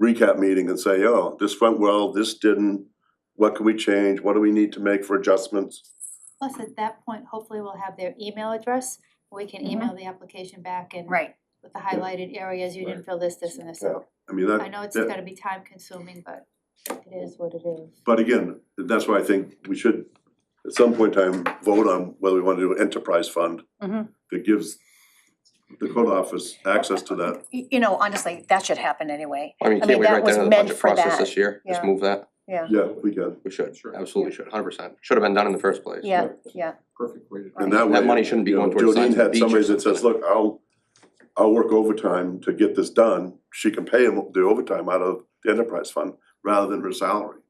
recap meeting and say, oh, this went well, this didn't, what can we change, what do we need to make for adjustments? Plus, at that point, hopefully we'll have their email address, we can email the application back and Right, with the highlighted areas, you didn't fill this, and this out. I mean, that. I know it's that- gonna be time consuming, but it is what it is. But again, that's why I think we should, at some point in time, vote on whether we wanna do an enterprise fund Mhm. that gives the code office access to that. you know, honestly, that should happen anyway, I mean, I can't mean, we that write was that into the meant budget for process that. this year? Just Yeah. move that? yeah, Yeah, we can. We should, Sure. absolutely should, 100%. Should have been done in the first place. yeah, yeah, Perfect way to do it. And that way, That money shouldn't be you know, going towards signs Jolene of the had beach or somebody that says, something. look, I'll work overtime to get this done. She can pay him the overtime out of the enterprise fund rather than her salary.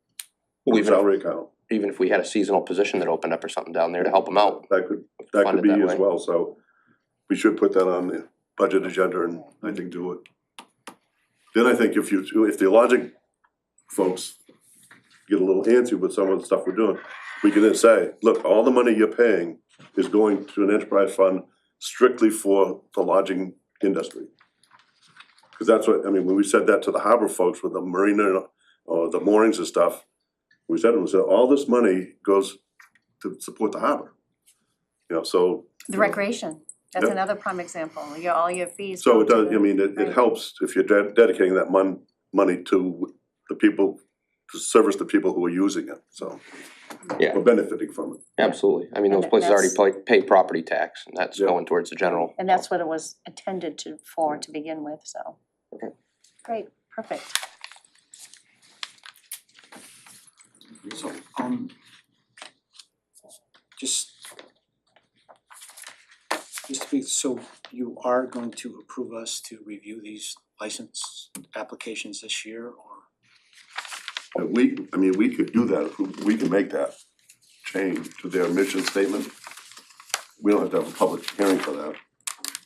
Well, Her even if- salary account. Even if we had a seasonal position that opened up or something down there to help them out. That could fund it be that as way. well, so we should put that on the budget agenda and I think do it. Then I think if the logic folks get a little antsy with some of the stuff we're doing, we can then say, look, all the money you're paying is going to an enterprise fund strictly for the lodging industry. Cause that's what, I mean, when we said that to the harbor folks with the marina or the moorings and stuff, we said, all this money goes to support the harbor. You know, so. the recreation, that's Yep. another prime example, all your fees. So go it to does, the- I mean, it right. helps if you're dedicating that money to the people, to service the people who are using it, so. Yeah. Or benefiting from it. Absolutely. I mean, And those places already that's- pay property tax and that's Yeah. going towards the general. And that's what it was intended to begin with, so. Okay. Great, perfect. So, just to be, so you are going to approve us to review these license applications this year, or? And we could do that, if we can make that change to their mission statement. We don't have to have a public hearing for that,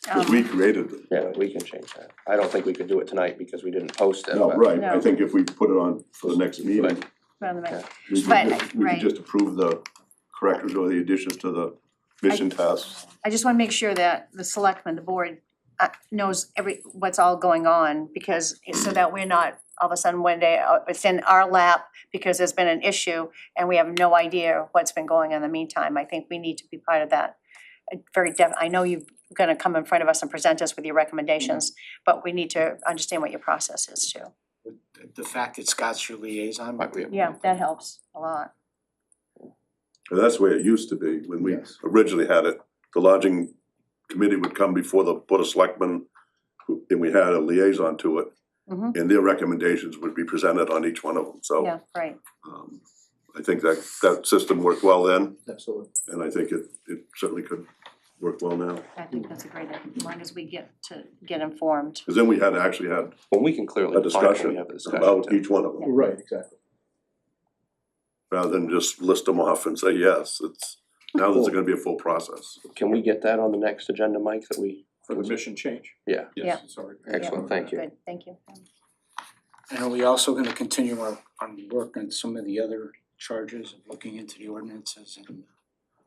because we created it. Yeah, we can change that. I don't think we could do it tonight because we didn't post it, No, but right, I No. think if we put it on for the next meeting, Around the Yeah. we But, could right. just approve the corrections or the additions to the mission tasks. I just wanna make sure that the selectmen, the board, knows what's all going on, because, so that we're not, all of a sudden one day, it's in our lap because there's been an issue and we have no idea what's been going on in the meantime. I think we need to be part of that. I know you're gonna come in front of us and present us with your recommendations, but we need to understand what your process is too. The fact that Scott's your liaison. Might be- Yeah, that helps a lot. And that's the way it used to be, when we Yes. originally had it. The lodging committee would come before the Board of Selectmen, and we had a liaison to it. Mhm. And their recommendations would be presented on each one of them, so. Yeah, right. I think that system worked well then, Absolutely. and I think it certainly could work well now. I think that's a great idea, as long as we get informed. Cause then we had actually had well, we can clearly a define when we discussion have the discussion. about too. each one of them, Right, exactly. rather than just list them off and say, yes, now there's gonna be a full process. Can we get that on the next agenda, Mike, that we, For the mission change? yeah, Yeah. Yes, it's already. excellent, thank you. Good, thank you. And are we also gonna continue our work on some of the other charges of looking into the ordinances, and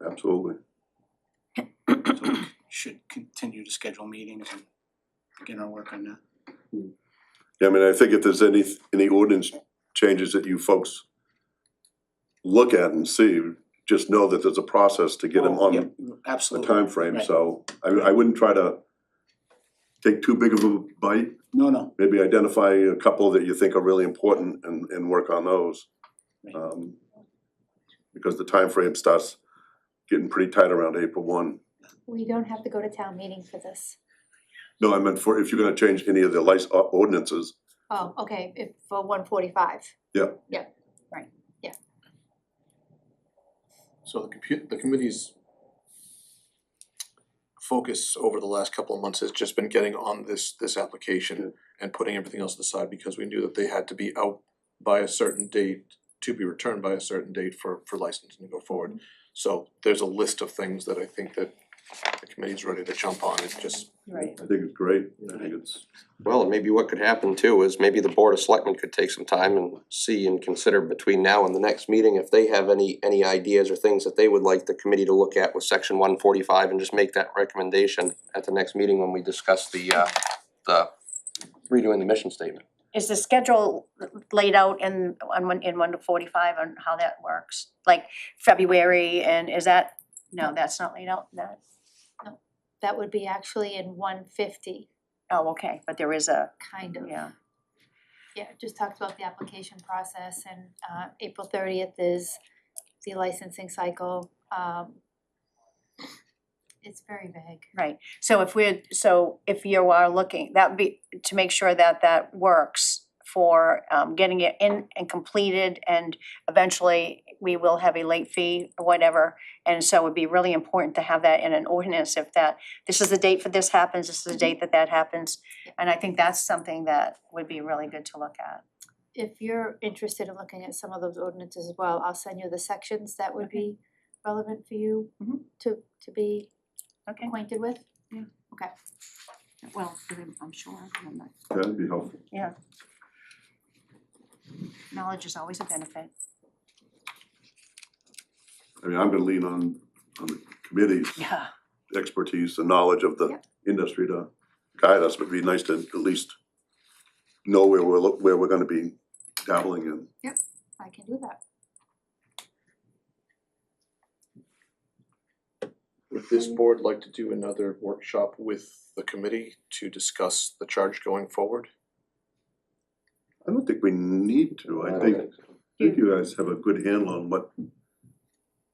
Absolutely. so we should continue to schedule meetings and begin our work on that? Yeah, I mean, I think if there's any ordinance changes that you folks look at and see, just know that there's a process to get them on Yep, the absolutely. timeframe, Right. so I wouldn't try to take too big of a bite. No, Maybe identify a couple that you think are really important and work on those. Because the time frame starts getting pretty tight around April 1. We don't have to go to town meeting for this. No, I meant for, if you're gonna change any of the ordinances, Oh, okay, if for 145. So the committee's focus over the last couple of months has just been getting on this application and putting everything else aside because we knew that they had to be out by a certain date, to be returned by a certain date for licensing to go forward. So there's a list of things that I think that the committee's ready to jump on, it's just, Right. I think it's great. I think it's, Well, and maybe what could happen too is maybe the Board of Selectmen could take some time and see and consider between now and the next meeting if they have any ideas or things that they would like the committee to look at with section 145 and just make that recommendation at the next meeting when we discuss the redoing the mission statement. Is the schedule laid out in 145 on how that works? Like February, and is that, no, that's not laid out, that, That would be actually in 150, oh, okay, but there is a, kind of. yeah, Yeah, it just talks about the application process and April 30th is the licensing cycle. It's very vague. right. So if you are looking, that would be to make sure that that works for getting it in and completed, and eventually we will have a late fee or whatever. And so it would be really important to have that in an ordinance, if that, this is the date for this happens, this is the date that happens. And I think that's something that would be really good to look at. If you're interested in looking at some of those ordinances as well, I'll send you the sections that would be relevant for you Mhm. to be Okay, acquainted with. well, I'm sure, that'd be helpful. knowledge is always a benefit. I mean, I'm gonna lean on the committee's Yeah. expertise, the knowledge of the industry to guide us, but it'd be nice to at least know where we're gonna be dabbling in. I can do that. would this board like to do another workshop with the committee to discuss the charge going forward? I don't think we need to, I think you guys have a good handle on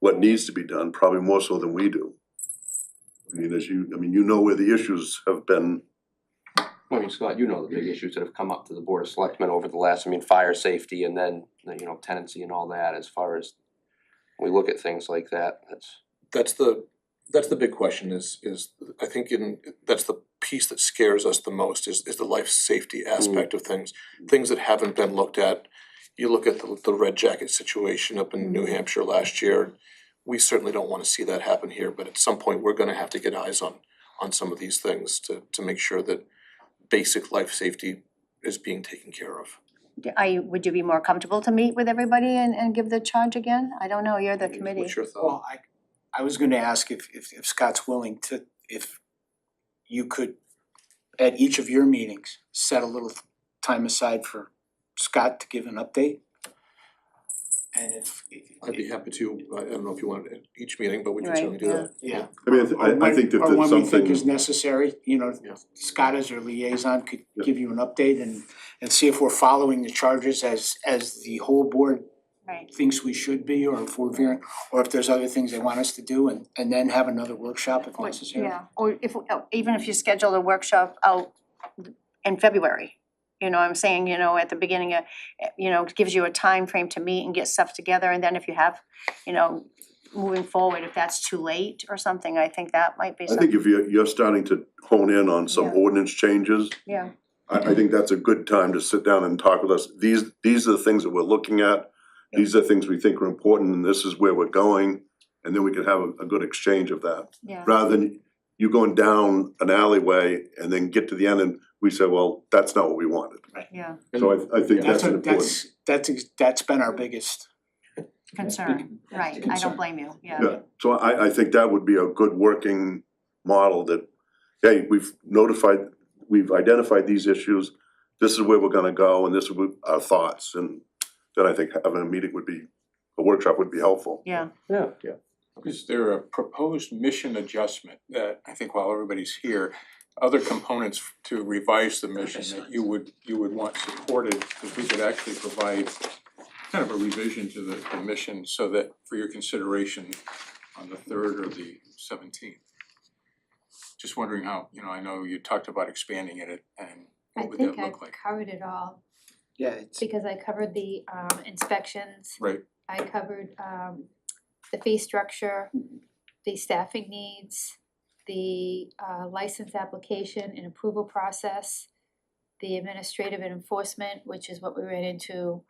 what needs to be done, probably more so than we do. I mean, you know where the issues have been. I mean, Scott, you know the big issues that have come up to the Board of Selectmen over the last, fire safety and then, tenancy and all that, as far as we look at things like that, That's the big question is I think that's the piece that scares us the most is the life safety aspect of things that haven't been looked at. You look at the Red Jacket situation up in New Hampshire last year, we certainly don't wanna see that happen here, but at some point, we're gonna have to get eyes on some of these things to make sure that basic life safety is being taken care of. Would you be more comfortable to meet with everybody and give the charge again? I don't know, you're the committee. What's your thought? well, I was gonna ask if Scott's willing to, if you could, at each of your meetings, set a little time aside for Scott to give an update. And if I'd be happy to, I don't know if you want it at each meeting, but we can Right, certainly do that. yeah. I mean, I think that Or that's when we think something, is necessary, Yeah. Scott as our liaison could give you an update and see if we're following the charges as the whole board Right. thinks we should be, or if we're veering, or if there's other things they want us to do, and then have another workshop if necessary. Yeah, or even if you schedule a workshop out in February, I'm saying, at the beginning of, it gives you a time frame to meet and get stuff together, and then if you have, moving forward, if that's too late or something, I think that might be I something. think if you're starting to hone in on some Yeah. ordinance changes, Yeah, I think that's a good time to sit down and talk with us. These are the things that we're looking at. These are things we think are important and this is where we're going. And then we could have a good exchange of that. yeah, Rather than you going down an alleyway and then get to the end and we say, well, that's not what we wanted. yeah, So I think that's an important. That's been our biggest, concern, right, I concern. don't blame you, yeah. Yeah, so I think that would be a good working model that, hey, we've identified these issues. This is where we're gonna go and this is our thoughts, and then I think having a workshop would be helpful. Yeah, Is there a proposed mission adjustment that I think while everybody's here, other components to revise the mission that you would want supported, because we could actually provide kind of a revision to the mission so that for your consideration on the 3rd or the 17th. Just wondering how, I know you talked about expanding it and I what would that think I've look like? covered it all, Yeah, it's, because I covered the inspections, Right, I covered the fee structure, the staffing needs, the license application and approval process, the administrative and enforcement, which is what we ran into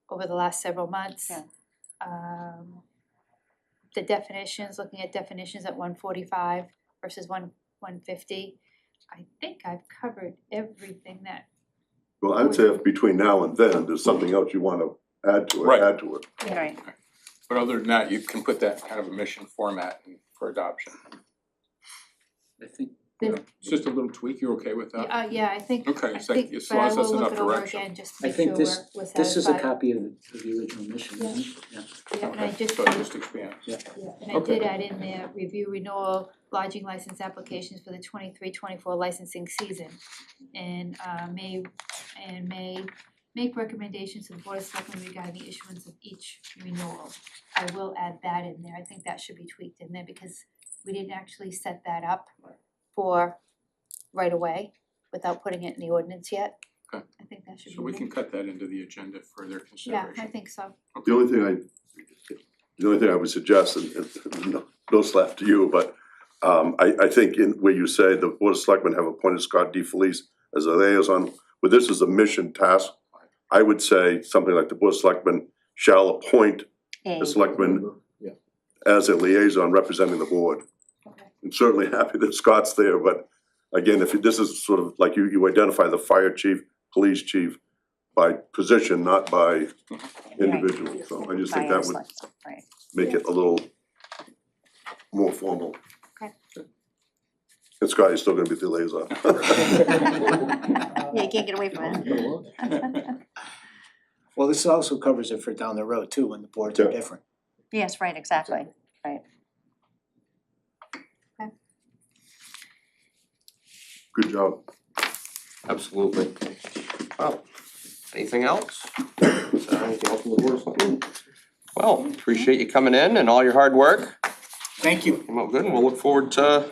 over the last several months. Yeah. The definitions, looking at definitions at 145 versus 150. I think I've covered everything that, Well, I'd say if between now and then, there's something else you wanna add to it, Right. add to it. Right. but other than that, you can put that kind of a mission format for adoption. I think, It's just a little tweak, you're okay with that? yeah, I think, Okay, I it's like, think, as but long I as that's will look enough it over direction. again, just to I make think sure this, we're satisfied. this is a copy of the original mission, isn't it? Yeah. Yeah, and I just, So it just expands. yeah, and I Okay. did add in there, review renewal lodging license applications for the 23-24 licensing season. And may make recommendations to the Board of Selectmen regarding the issuance of each renewal. I will add that in there, I think that should be tweaked in there because we didn't actually set that up for right away without putting it in the ordinance yet. Okay. I think that should be So we in can there. cut that into the agenda for their Yeah, consideration. I think so. The only thing I would suggest, and no slap to you, but I think in where you say the Board of Selectmen have appointed Scott D. Felice as a liaison, but this is a mission task, I would say something like the Board of Selectmen shall appoint the selectman as a liaison representing the board. Okay. I'm certainly happy that Scott's there, but again, if this is sort of like you identify the fire chief, police chief by position, not by individual, so I just think that would Right. make it a little more formal. Okay. And Scott is still gonna be the liaison. Yeah, you can't get away from it. Well, this also covers it for down the road too, when the boards are Yeah. different. Yes, right, exactly, right. Good job. Absolutely. Well, anything else? Is there anything else from the board of selectmen? Well, appreciate you coming in and all your hard work. Thank you. Came out good, and we'll look forward to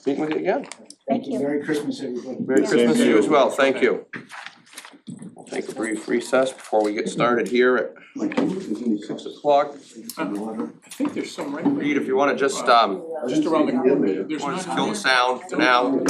meeting with you again. Thank you. Merry Christmas, everybody. Merry Christmas to you as well, thank you. We'll take a brief recess before we get started here at 6 o'clock. I think there's some right. Reed, if you wanna just Just around the corner, there's wanna not. just kill the sound for now.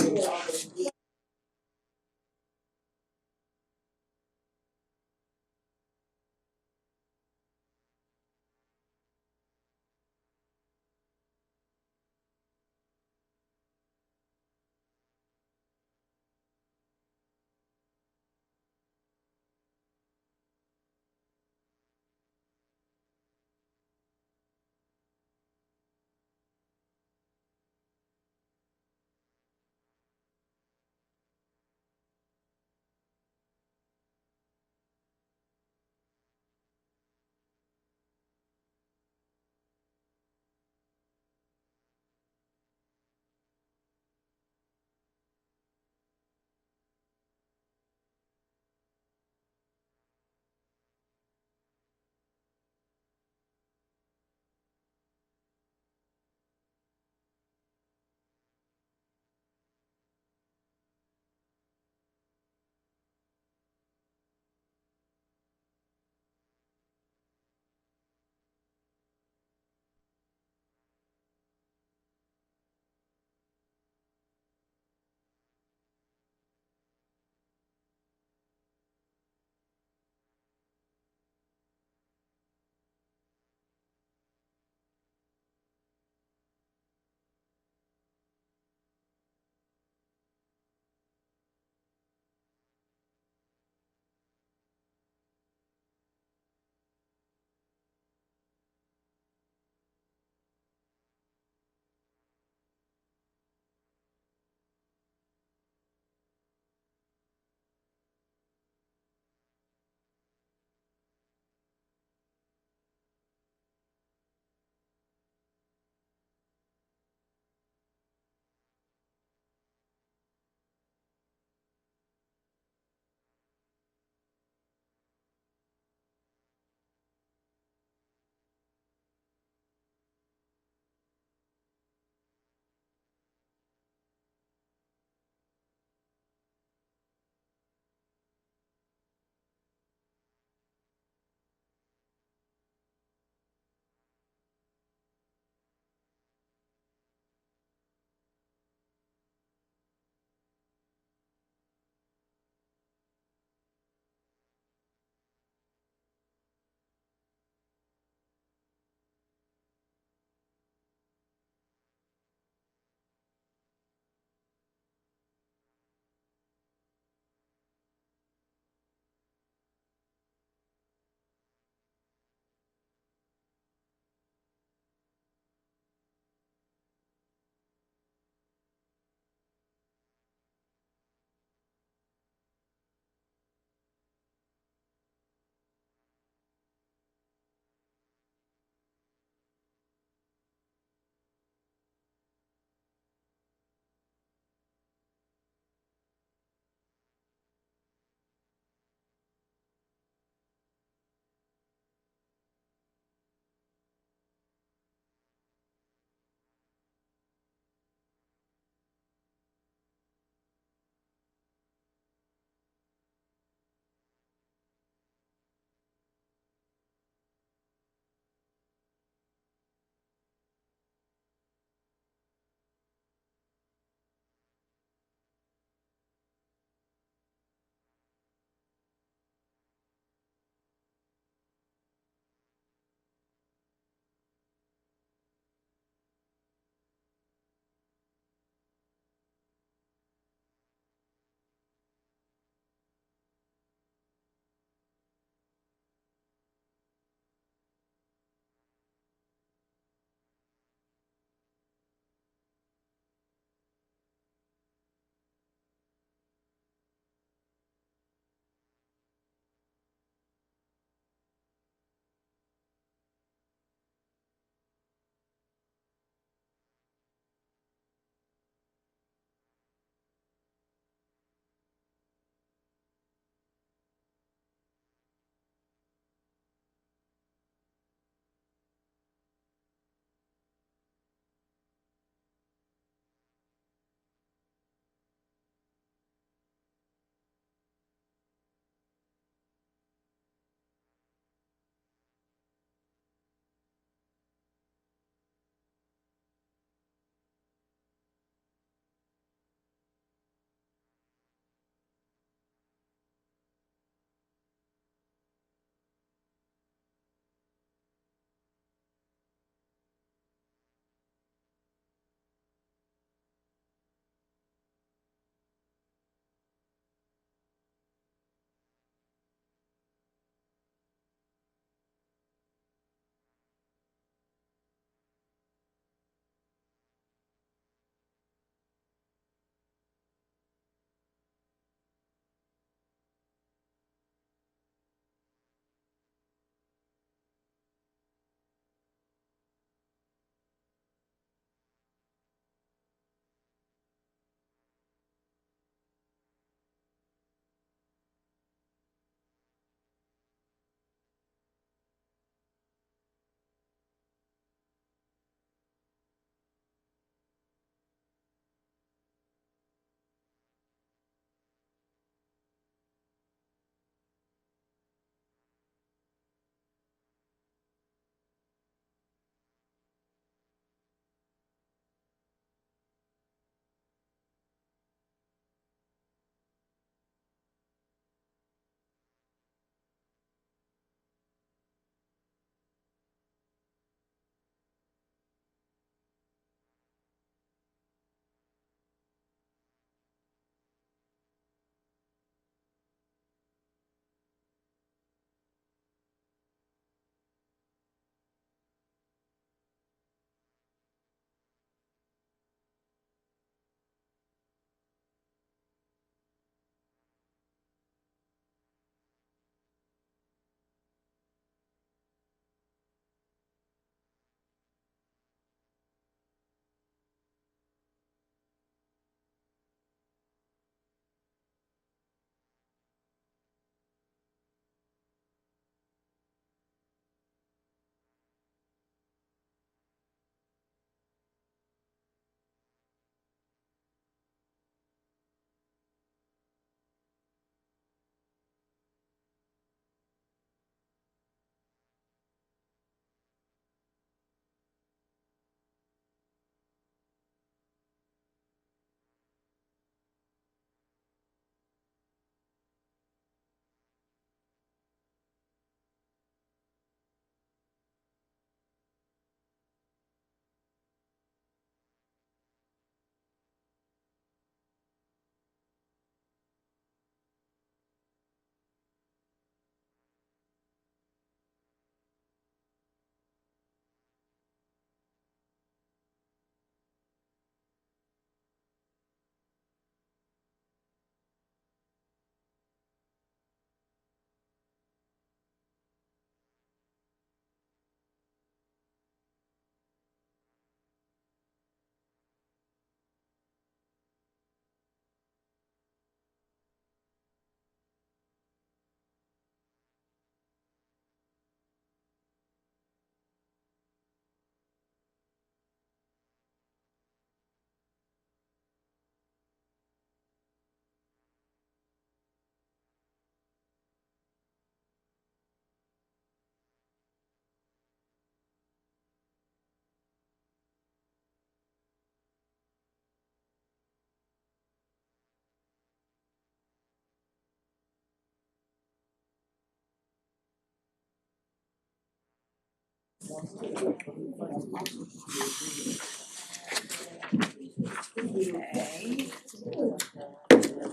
This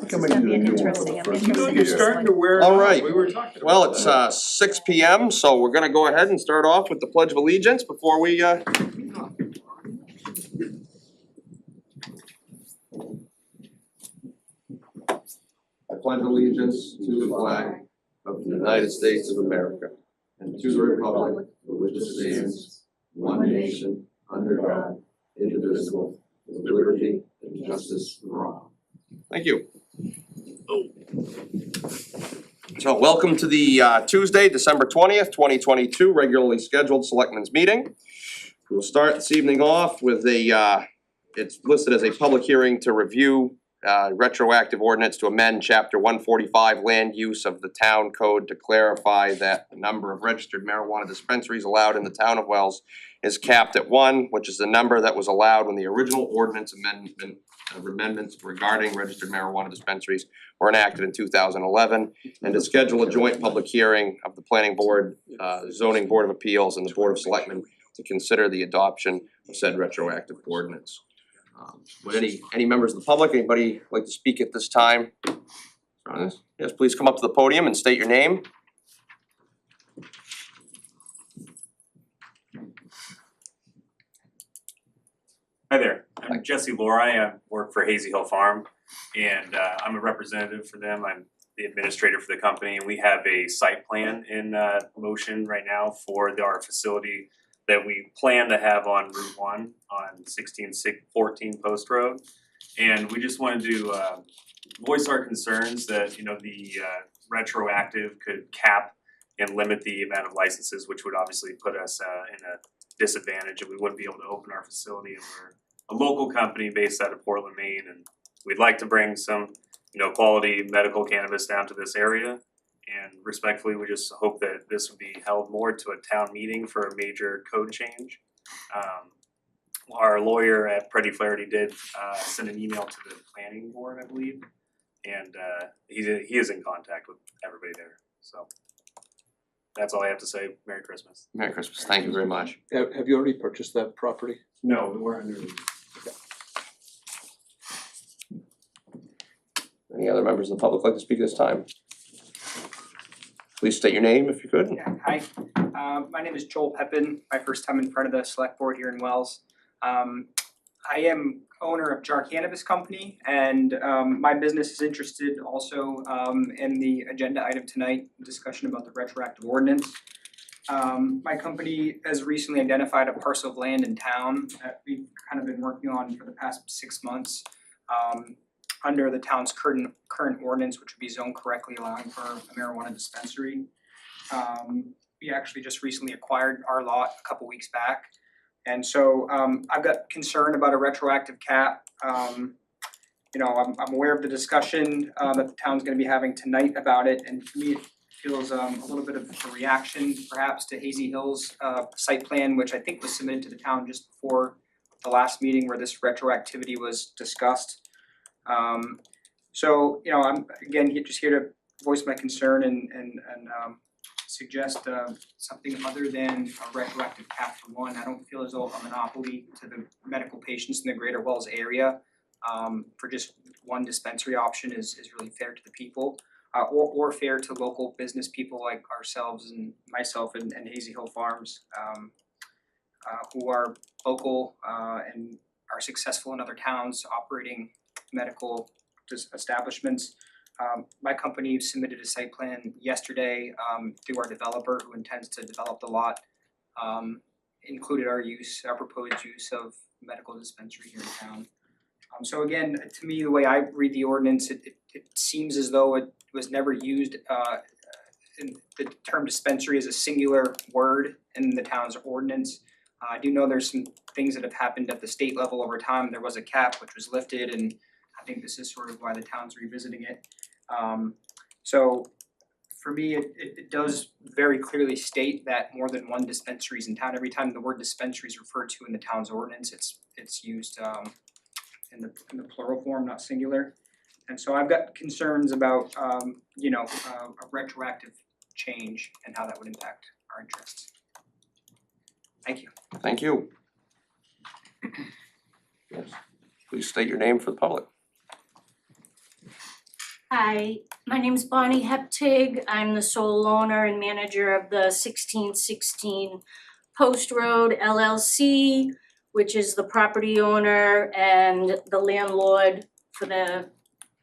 is gonna be an interesting, I'm interested in this one. wear All right. We were talking Well, it's 6 PM, so we're gonna go ahead and start off with the Pledge of Allegiance before we I pledge allegiance to the flag of the United States of America and to the republic for which it stands, one nation, under God, indivisible, with liberty and justice for all. Thank you. So welcome to the Tuesday, December 20th, 2022 regularly scheduled selectmen's meeting. We'll start this evening off with it's listed as a public hearing to review retroactive ordinance to amend chapter 145 land use of the town code to clarify that the number of registered marijuana dispensaries allowed in the town of Wells is capped at 1, which is the number that was allowed when the original ordinance amendments regarding registered marijuana dispensaries were enacted in 2011, and to schedule a joint public hearing of the planning board, zoning board of appeals, and the board of selectmen to consider the adoption of said retroactive ordinance. Would any members of the public, anybody like to speak at this time on this? Yes, please come up to the podium and state your name. Hi there, I'm Jesse Lorai, I work for Hazy Hill Farm, and I'm a representative for them, I'm the administrator for the company, and we have a site plan in motion right now for our facility that we plan to have on Route 1 on 1614 Post Road. And we just wanted to voice our concerns that, you know, the retroactive could cap and limit the amount of licenses, which would obviously put us in a disadvantage, and we wouldn't be able to open our facility. And we're a local company based out of Portland, Maine, and we'd like to bring some, you know, quality medical cannabis down to this area. And respectfully, we just hope that this would be held more to a town meeting for a major code change. Our lawyer at Pretty Flaherty did send an email to the planning board, I believe, and he is in contact with everybody there. So that's all I have to say. Merry Christmas. Merry Christmas, thank you very much. Have you already purchased that property? No, we're under. Any other members of the public like to speak this time? Please state your name if you could. Yeah, hi, my name is Joel Pepin, my first time in front of the select board here in Wells. I am owner of Jar Cannabis Company, and my business is interested also in the agenda item tonight, discussion about the retroactive ordinance. My company has recently identified a parcel of land in town that we've kind of been working on for the past 6 months. Under the town's current ordinance, which would be zoned correctly, allowing for a marijuana dispensary. We actually just recently acquired our lot a couple weeks back. And so I've got concern about a retroactive cap. You know, I'm aware of the discussion that the town's gonna be having tonight about it, and to me it feels a little bit of a reaction perhaps to Hazy Hills site plan, which I think was submitted to the town just before the last meeting where this retroactivity was discussed. So, you know, I'm again just here to voice my concern and suggest something other than a retroactive cap for one. I don't feel as though a monopoly to the medical patients in the greater Wells area for just one dispensary option is really fair to the people, or fair to local business people like ourselves and myself and Hazy Hill Farms, who are local and are successful in other towns operating medical establishments. My company submitted a site plan yesterday through our developer who intends to develop the lot. Included our proposed use of medical dispensary here in town. So again, to me, the way I read the ordinance, it seems as though it was never used in the term dispensary as a singular word in the town's ordinance. I do know there's some things that have happened at the state level over time. There was a cap which was lifted, and I think this is sort of why the town's revisiting it. So for me, it does very clearly state that more than one dispensary is in town. Every time the word dispensary is referred to in the town's ordinance, it's used in the plural form, not singular. And so I've got concerns about you know, a retroactive change and how that would impact our interests. Thank you. Thank you. Yes, please state your name for the public. Hi, my name's Bonnie Heptig. I'm the sole owner and manager of the 1616 Post Road LLC, which is the property owner and the landlord for the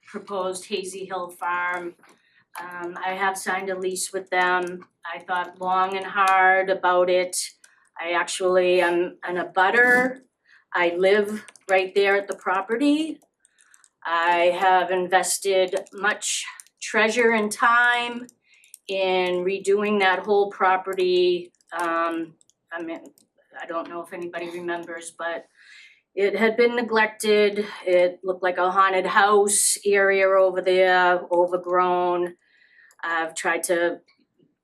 proposed Hazy Hill Farm. I have signed a lease with them. I thought long and hard about it. I actually am an abutter. I live right there at the property. I have invested much treasure and time in redoing that whole property. I mean, I don't know if anybody remembers, but it had been neglected. It looked like a haunted house area over there, overgrown. I've tried to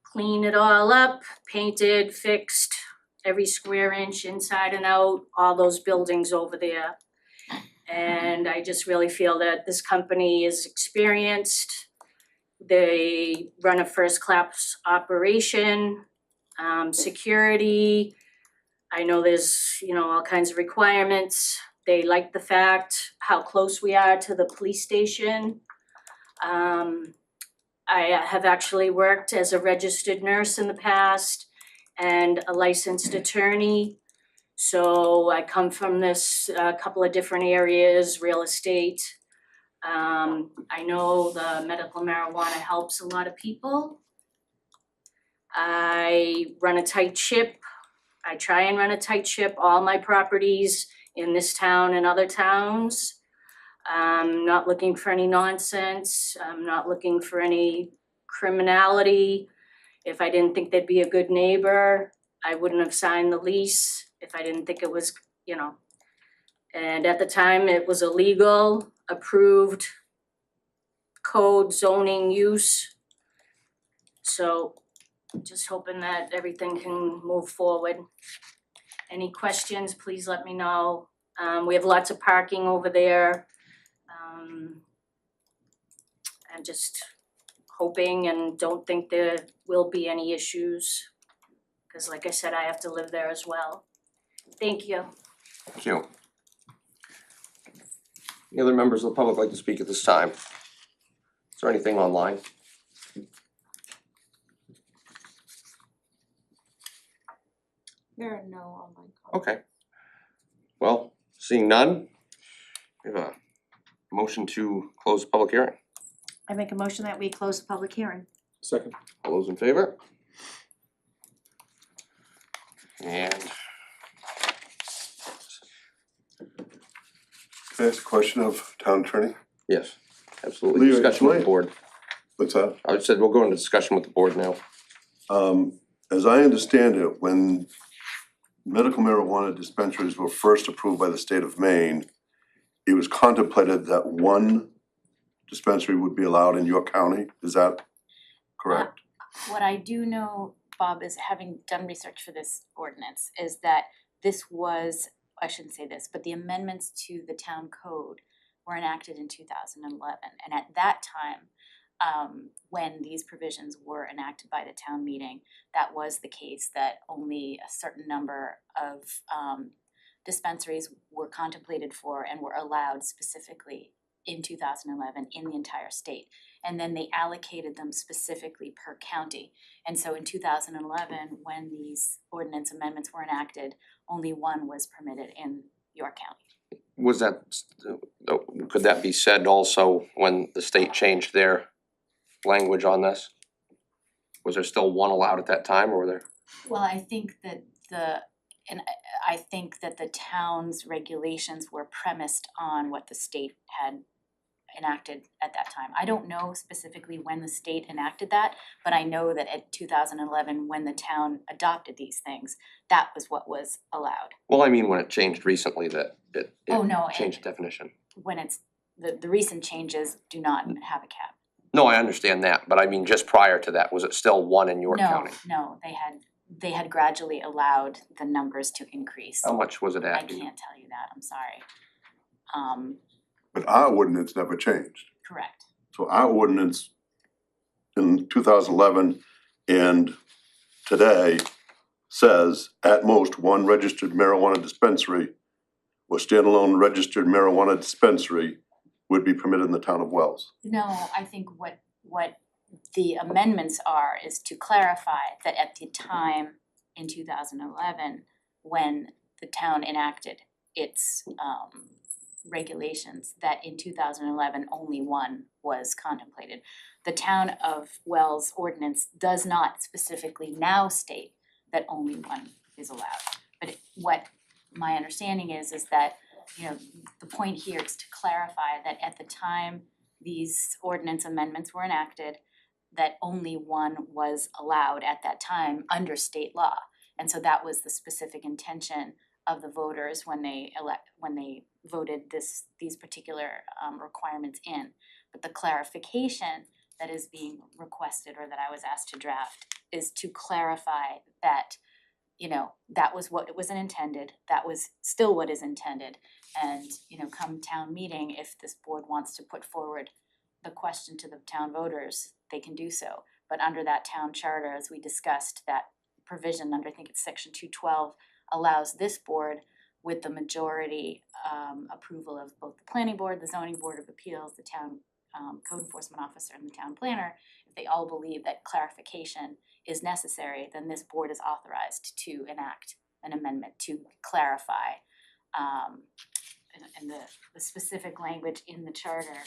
clean it all up, painted, fixed every square inch inside and out, all those buildings over there. And I just really feel that this company is experienced. They run a first-class operation, security. I know there's, all kinds of requirements. They like the fact how close we are to the police station. I have actually worked as a registered nurse in the past and a licensed attorney. So I come from this couple of different areas, real estate. I know the medical marijuana helps a lot of people. I run a tight ship. I try and run a tight ship, all my properties in this town and other towns. I'm not looking for any nonsense. I'm not looking for any criminality. If I didn't think they'd be a good neighbor, I wouldn't have signed the lease. If I didn't think it was, and at the time it was a legal, approved code zoning use. So just hoping that everything can move forward. Any questions, please let me know. We have lots of parking over there. I'm just hoping and don't think there will be any issues. Cause like I said, I have to live there as well. Thank you. Thank you. Any other members of the public like to speak at this time? Is there anything online? There are no online comments. Okay. Well, seeing none, we have a motion to close the public hearing. I make a motion that we close the public hearing. Second. All those in favor? And Can I ask a question of town attorney? yes, absolutely, Leo, discussion with the can I- board. What's that? I said we'll go into discussion with the board now. As I understand it, when medical marijuana dispensaries were first approved by the state of Maine, it was contemplated that one dispensary would be allowed in York County, is that correct? What I do know, Bob, is having done research for this ordinance, is that this was, I shouldn't say this, but the amendments to the town code were enacted in 2011. And at that time, when these provisions were enacted by the town meeting, that was the case, that only a certain number of dispensaries were contemplated for and were allowed specifically in 2011 in the entire state. And then they allocated them specifically per county. And so in 2011, when these ordinance amendments were enacted, only one was permitted in York County. Was that, could that be said also when the state changed their language on this? Was there still one allowed at that time, or were there? Well, I think that I think that the town's regulations were premised on what the state had enacted at that time. I don't know specifically when the state enacted that, but I know that at 2011, when the town adopted these things, that was what was allowed. Well, I mean, when it changed recently, that it Oh, no, changed definition. When it's, the recent changes do not have a cap. No, I understand that, but I mean, just prior to that, was it still one in York County? No, they had gradually allowed the numbers to increase. How much was it I asking? can't tell you that, I'm sorry. But our ordinance never changed. Correct. So our ordinance in 2011 and today says at most one registered marijuana dispensary or standalone registered marijuana dispensary would be permitted in the town of Wells. No, I think what the amendments are is to clarify that at the time in 2011, when the town enacted its regulations, that in 2011 only one was contemplated. The town of Wells ordinance does not specifically now state that only one is allowed. But what my understanding is that, you know, the point here is to clarify that at the time these ordinance amendments were enacted, that only one was allowed at that time under state law. And so that was the specific intention of the voters when they voted these particular requirements in. But the clarification that is being requested or that I was asked to draft is to clarify that, you know, that was what it was intended, that was still what is intended. And, you know, come town meeting, if this board wants to put forward the question to the town voters, they can do so. But under that town charter, as we discussed, that provision under, I think it's section 212, allows this board with the majority approval of both the planning board, the zoning board of appeals, the town code enforcement officer and the town planner, if they all believe that clarification is necessary, then this board is authorized to enact an amendment to clarify. And the specific language in the charter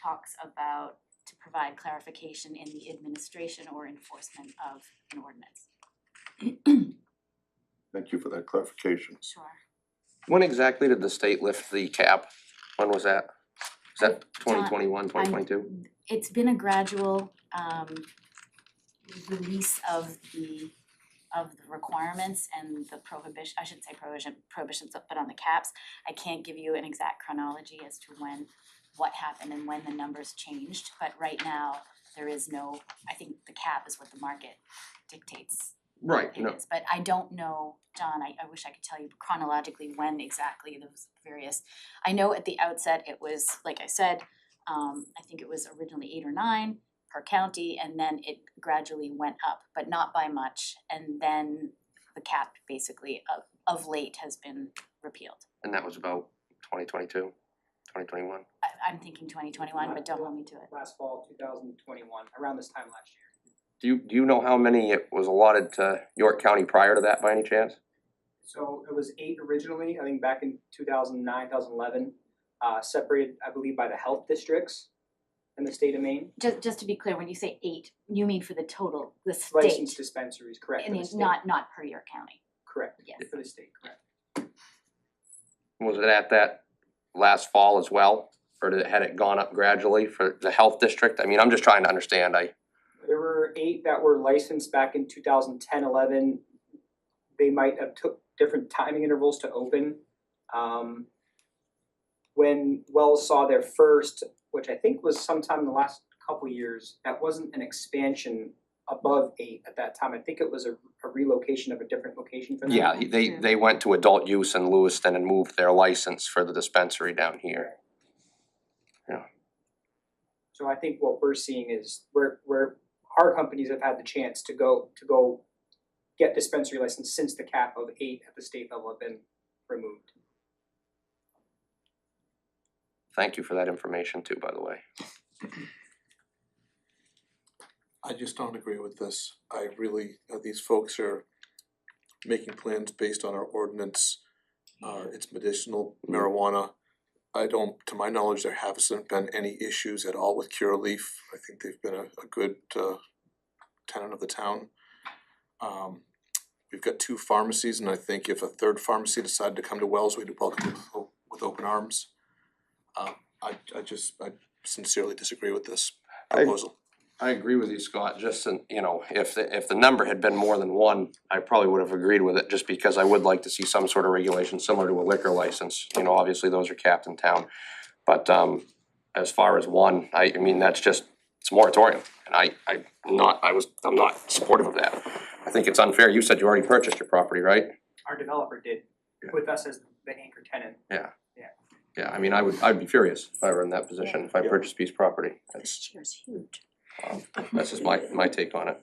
talks about to provide clarification in the administration or enforcement of an ordinance. Thank you for that clarification. Sure. When exactly did the state lift the cap? When was that? Is that 2021, 2022? It's been a gradual release of the requirements and the prohibition, I shouldn't say prohibitions, but on the caps. I can't give you an exact chronology as to what happened and when the numbers changed, but right now there is no, I think the cap is what the market dictates. Right, It is, but I don't know, John, I wish I could tell you chronologically when exactly those various, I know at the outset it was, like I said, I think it was originally 8 or 9 per county, and then it gradually went up, but not by much, and then the cap basically of late has been repealed. And that was about 2022, 2021? I'm thinking 2021, but don't hold me to it. Last fall, 2021, around this time last year. Do you know how many it was allotted to York County prior to that by any chance? So it was 8 originally, I think back in 2009, 2011, separated, I believe, by the health districts in the state of Maine. Just to be clear, when you say 8, you mean for the total, the state? Licensed dispensaries, correct, for And the it's state. not per York County. Correct, Yes. for the state, correct. Was it at that last fall as well? Or had it gone up gradually for the health district? I mean, I'm just trying to understand, There were 8 that were licensed back in 2010, 11. They might have took different timing intervals to open. When Wells saw their first, which I think was sometime in the last couple years, that wasn't an expansion above 8 at that time. I think it was a relocation of a different location for them. yeah, they went to adult use in Lewiston and moved their license for the dispensary down here. So I think what we're seeing is where our companies have had the chance to go get dispensary license since the cap of 8 at the state level have been removed. Thank you for that information too, by the way. I just don't agree with this. I really, these folks are making plans based on our ordinance. It's medicinal marijuana. I don't, to my knowledge, there hasn't been any issues at all with Curaleaf. I think they've been a good tenant of the town. We've got 2 pharmacies, and I think if a third pharmacy decided to come to Wells, we'd welcome them with open arms. I sincerely disagree with this proposal. I agree with you, Scott, just, if the number had been more than 1, I probably would have agreed with it, just because I would like to see some sort of regulation similar to a liquor license, obviously those are capped in town. But as far as 1, I mean, that's just, it's moratorium, and I'm not supportive of that. I think it's unfair, you said you already purchased your property, right? Our developer did, with us as the anchor tenant. Yeah, I mean, I'd be furious if I were in that position, if I purchased a piece of property, This chair's huge. that's just my take on it.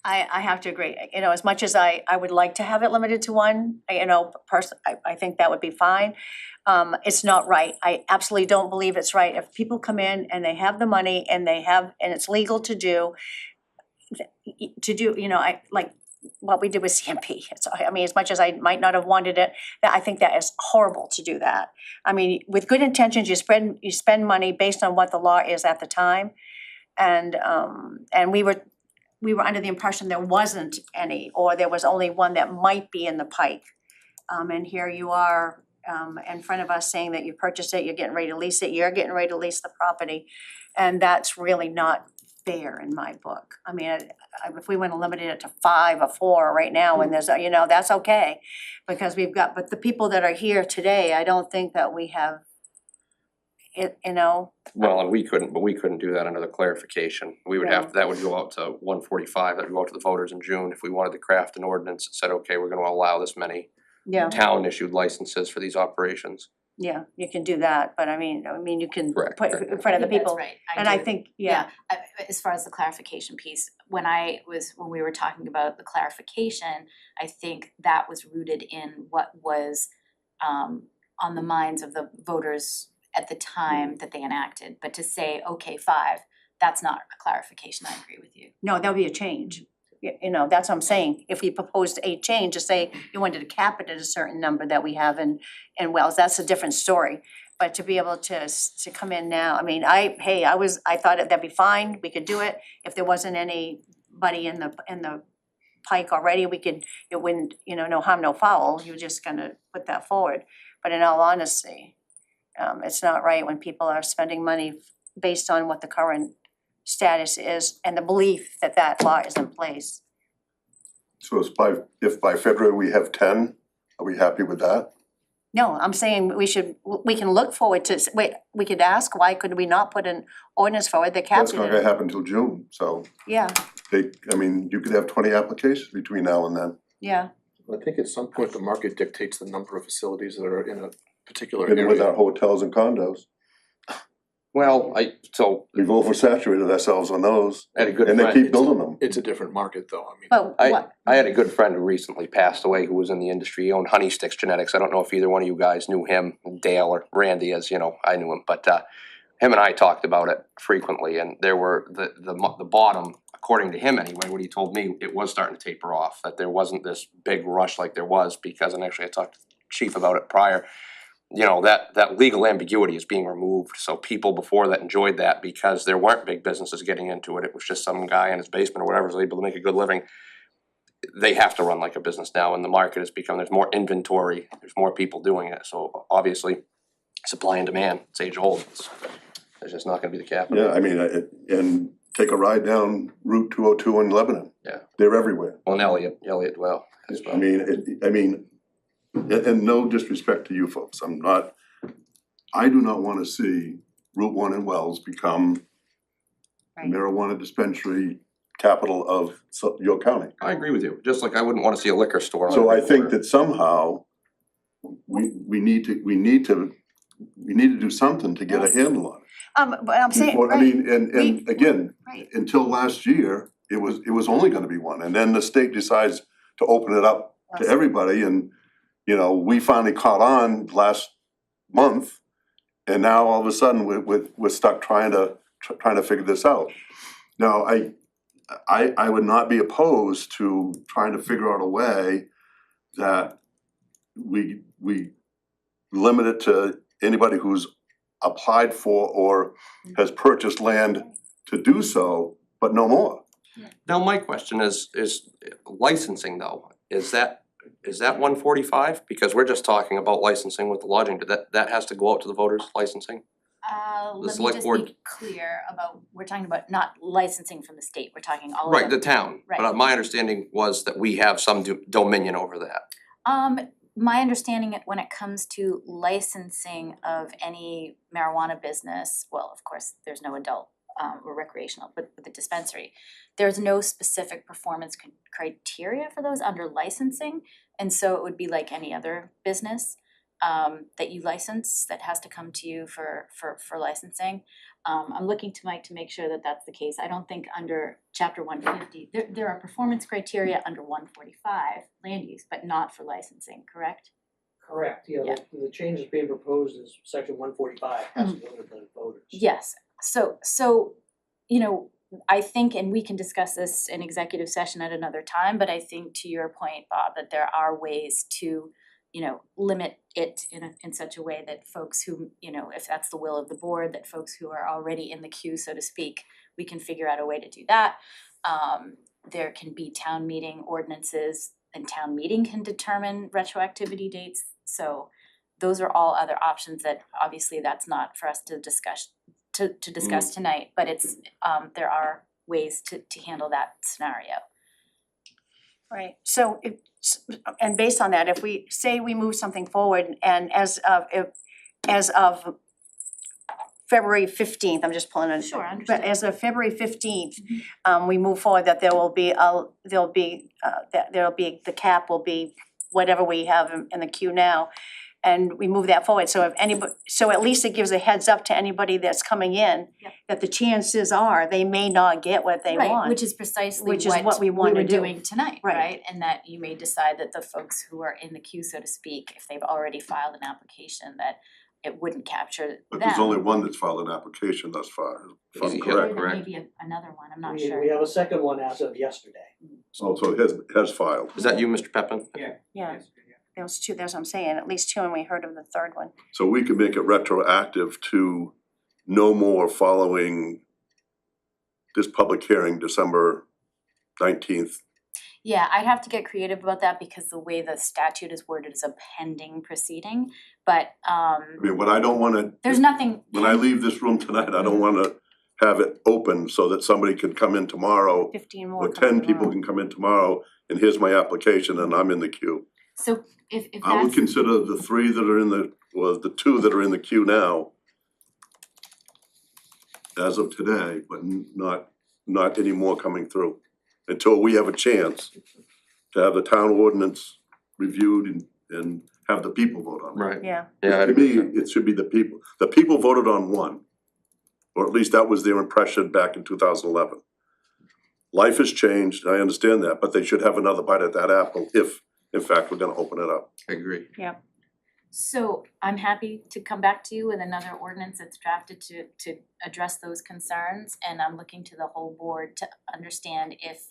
I have to agree, you know, as much as I would like to have it limited to one, you know, I think that would be fine. It's not right, I absolutely don't believe it's right, if people come in and they have the money and and it's legal to do, you know, like what we did with CMP, I mean, as much as I might not have wanted it, I think that is horrible to do that. I mean, with good intentions, you spend money based on what the law is at the time. And we were under the impression there wasn't any, or there was only one that might be in the pike. And here you are, in front of us saying that you purchased it, you're getting ready to lease it, you're getting ready to lease the property. And that's really not fair in my book. I mean, if we went and limited it to 5 or 4 right now, and there's, you know, that's okay. Because but the people that are here today, I don't think that we have it, you know. Well, and we couldn't do that under the clarification. We would have, that would go out to 145, that would go out to the voters in June if we wanted to craft an ordinance that said, okay, we're gonna allow this many Yeah, town-issued licenses for these operations. yeah, you can do that, but I mean, you can Correct, put correct. in front of the I think people. that's right, And I do. think, yeah, As far as the clarification piece, when we were talking about the clarification, I think that was rooted in what was on the minds of the voters at the time that they enacted, but to say, okay, 5, that's not a clarification, I agree with you. no, there'll be a change. You know, that's what I'm saying, if we proposed a change to say you wanted to cap it at a certain number that we have in Wells, that's a different story. But to be able to come in now, I mean, I thought that'd be fine, we could do it, if there wasn't anybody in the pike already, it wouldn't, you know, no harm, no foul, you're just gonna put that forward. But in all honesty, it's not right when people are spending money based on what the current status is and the belief that that law is in place. So if by February we have 10, are we happy with that? No, I'm saying we can look forward to, we could ask, why could we not put an ordinance forward that caps That's it? not gonna happen till June, so Yeah, you could have 20 applications between now and then. yeah, I think at some point the market dictates the number of facilities that are in a particular And with our area. hotels and condos, Well, we've oversaturated ourselves on those, I had a good and they friend. keep building them. It's a different market though, I mean. but what, I had a good friend who recently passed away who was in the industry. He owned Honey Sticks Genetics. I don't know if either one of you guys knew him, Dale or Randy, as you know, I knew him, but him and I talked about it frequently, and there were the bottom, according to him anyway, what he told me, it was starting to taper off, that there wasn't this big rush like there was, because, and actually I talked to the chief about it prior, you know, that legal ambiguity is being removed, so people before that enjoyed that because there weren't big businesses getting into it, it was just some guy in his basement or whatever was able to make a good living. They have to run like a business now, and the market has become, there's more inventory, there's more people doing it, so obviously supply and demand, it's age old, it's just not gonna be the cap. Yeah, I mean, and take a ride down Route 202 in Lebanon. Yeah. They're everywhere. Well, and Elliott, well, as well. I mean, and no disrespect to you folks, I do not wanna see Route 1 in Wells become the Right. marijuana dispensary capital of York County. I agree with you, just like I wouldn't wanna see a liquor store on So I every think corner. that somehow, we need to do something to get a handle on it. but I'm saying, Before, I right, mean, and again, right, until last year, it was only gonna be one, and then the state decides to open it up to everybody, and, you know, we finally caught on last month, and now all of a sudden, we're stuck trying to figure this out. Now, I would not be opposed to trying to figure out a way that we limit it to anybody who's applied for or has purchased land to do so, but no more. Now, my question is licensing though, is that 145? Because we're just talking about licensing with the lodging, that has to go out to the voters, licensing? Let me select just board- be clear about, we're talking about not licensing from the state, we're talking all of Right, the town, but Right. my understanding was that we have some dominion over that. My understanding when it comes to licensing of any marijuana business, well, of course, there's no adult or recreational, but with the dispensary, there's no specific performance criteria for those under licensing, and so it would be like any other business. that you license, that has to come to you for licensing. I'm looking to Mike to make sure that that's the case. I don't think under chapter 150, there are performance criteria under 145 land use, but not for licensing, correct? Correct, yeah, Yeah. the changes being proposed is section 145 has to go to the voters. Yes, so you know, I think, and we can discuss this in executive session at another time, but I think to your point, Bob, that there are ways to, you know, limit it in such a way that folks who, you know, if that's the will of the board, that folks who are already in the queue, so to speak, we can figure out a way to do that. There can be town meeting ordinances, and town meeting can determine retroactivity dates. So those are all other options that obviously that's not for us to discuss tonight, but it's there are ways to handle that scenario. Right, so and based on that, if we say we move something forward and as of February 15th, I'm just pulling it. Sure, I But understand. as of February 15th, we move forward, that there'll be the cap will be whatever we have in the queue now. And we move that forward, so if anybody, so at least it gives a heads up to anybody that's coming in, Yep. that the chances are they may not get what they want. Right, which is precisely Which is what we want to were do. doing tonight, Right. right? And that you may decide that the folks who are in the queue, so to speak, if they've already filed an application, that it wouldn't capture them. But there's only one that's filed an application thus far, if I'm Easy Or correct. there may correct. be another one, I'm not We sure. we have a second one as of yesterday. So it has filed. Is that you, Mr. Peppin? Yeah, there was two, that's what I'm saying, at least two, and we heard of the third one. So we could make it retroactive to no more following this public hearing, December 19th. Yeah, I'd have to get creative about that because the way the statute is worded is a pending proceeding, but I mean, what I don't wanna, there's nothing. when I leave this room tonight, I don't wanna have it open so that somebody can come in tomorrow, 15 more or coming 10 people tomorrow. can come in tomorrow, and here's my application, and I'm in the queue. So if I would that's, consider the three that are in the, well, the two that are in the queue now as of today, but not any more coming through, until we have a chance to have the town ordinance reviewed and have the people vote on it. Right. Yeah, Yeah, To me, it should be the people. The people voted on one, or at least that was their impression back in 2011. Life has changed, I understand that, but they should have another bite at that apple if, in fact, we're gonna open it up. I agree. so I'm happy to come back to you with another ordinance that's drafted to address those concerns. And I'm looking to the whole board to understand if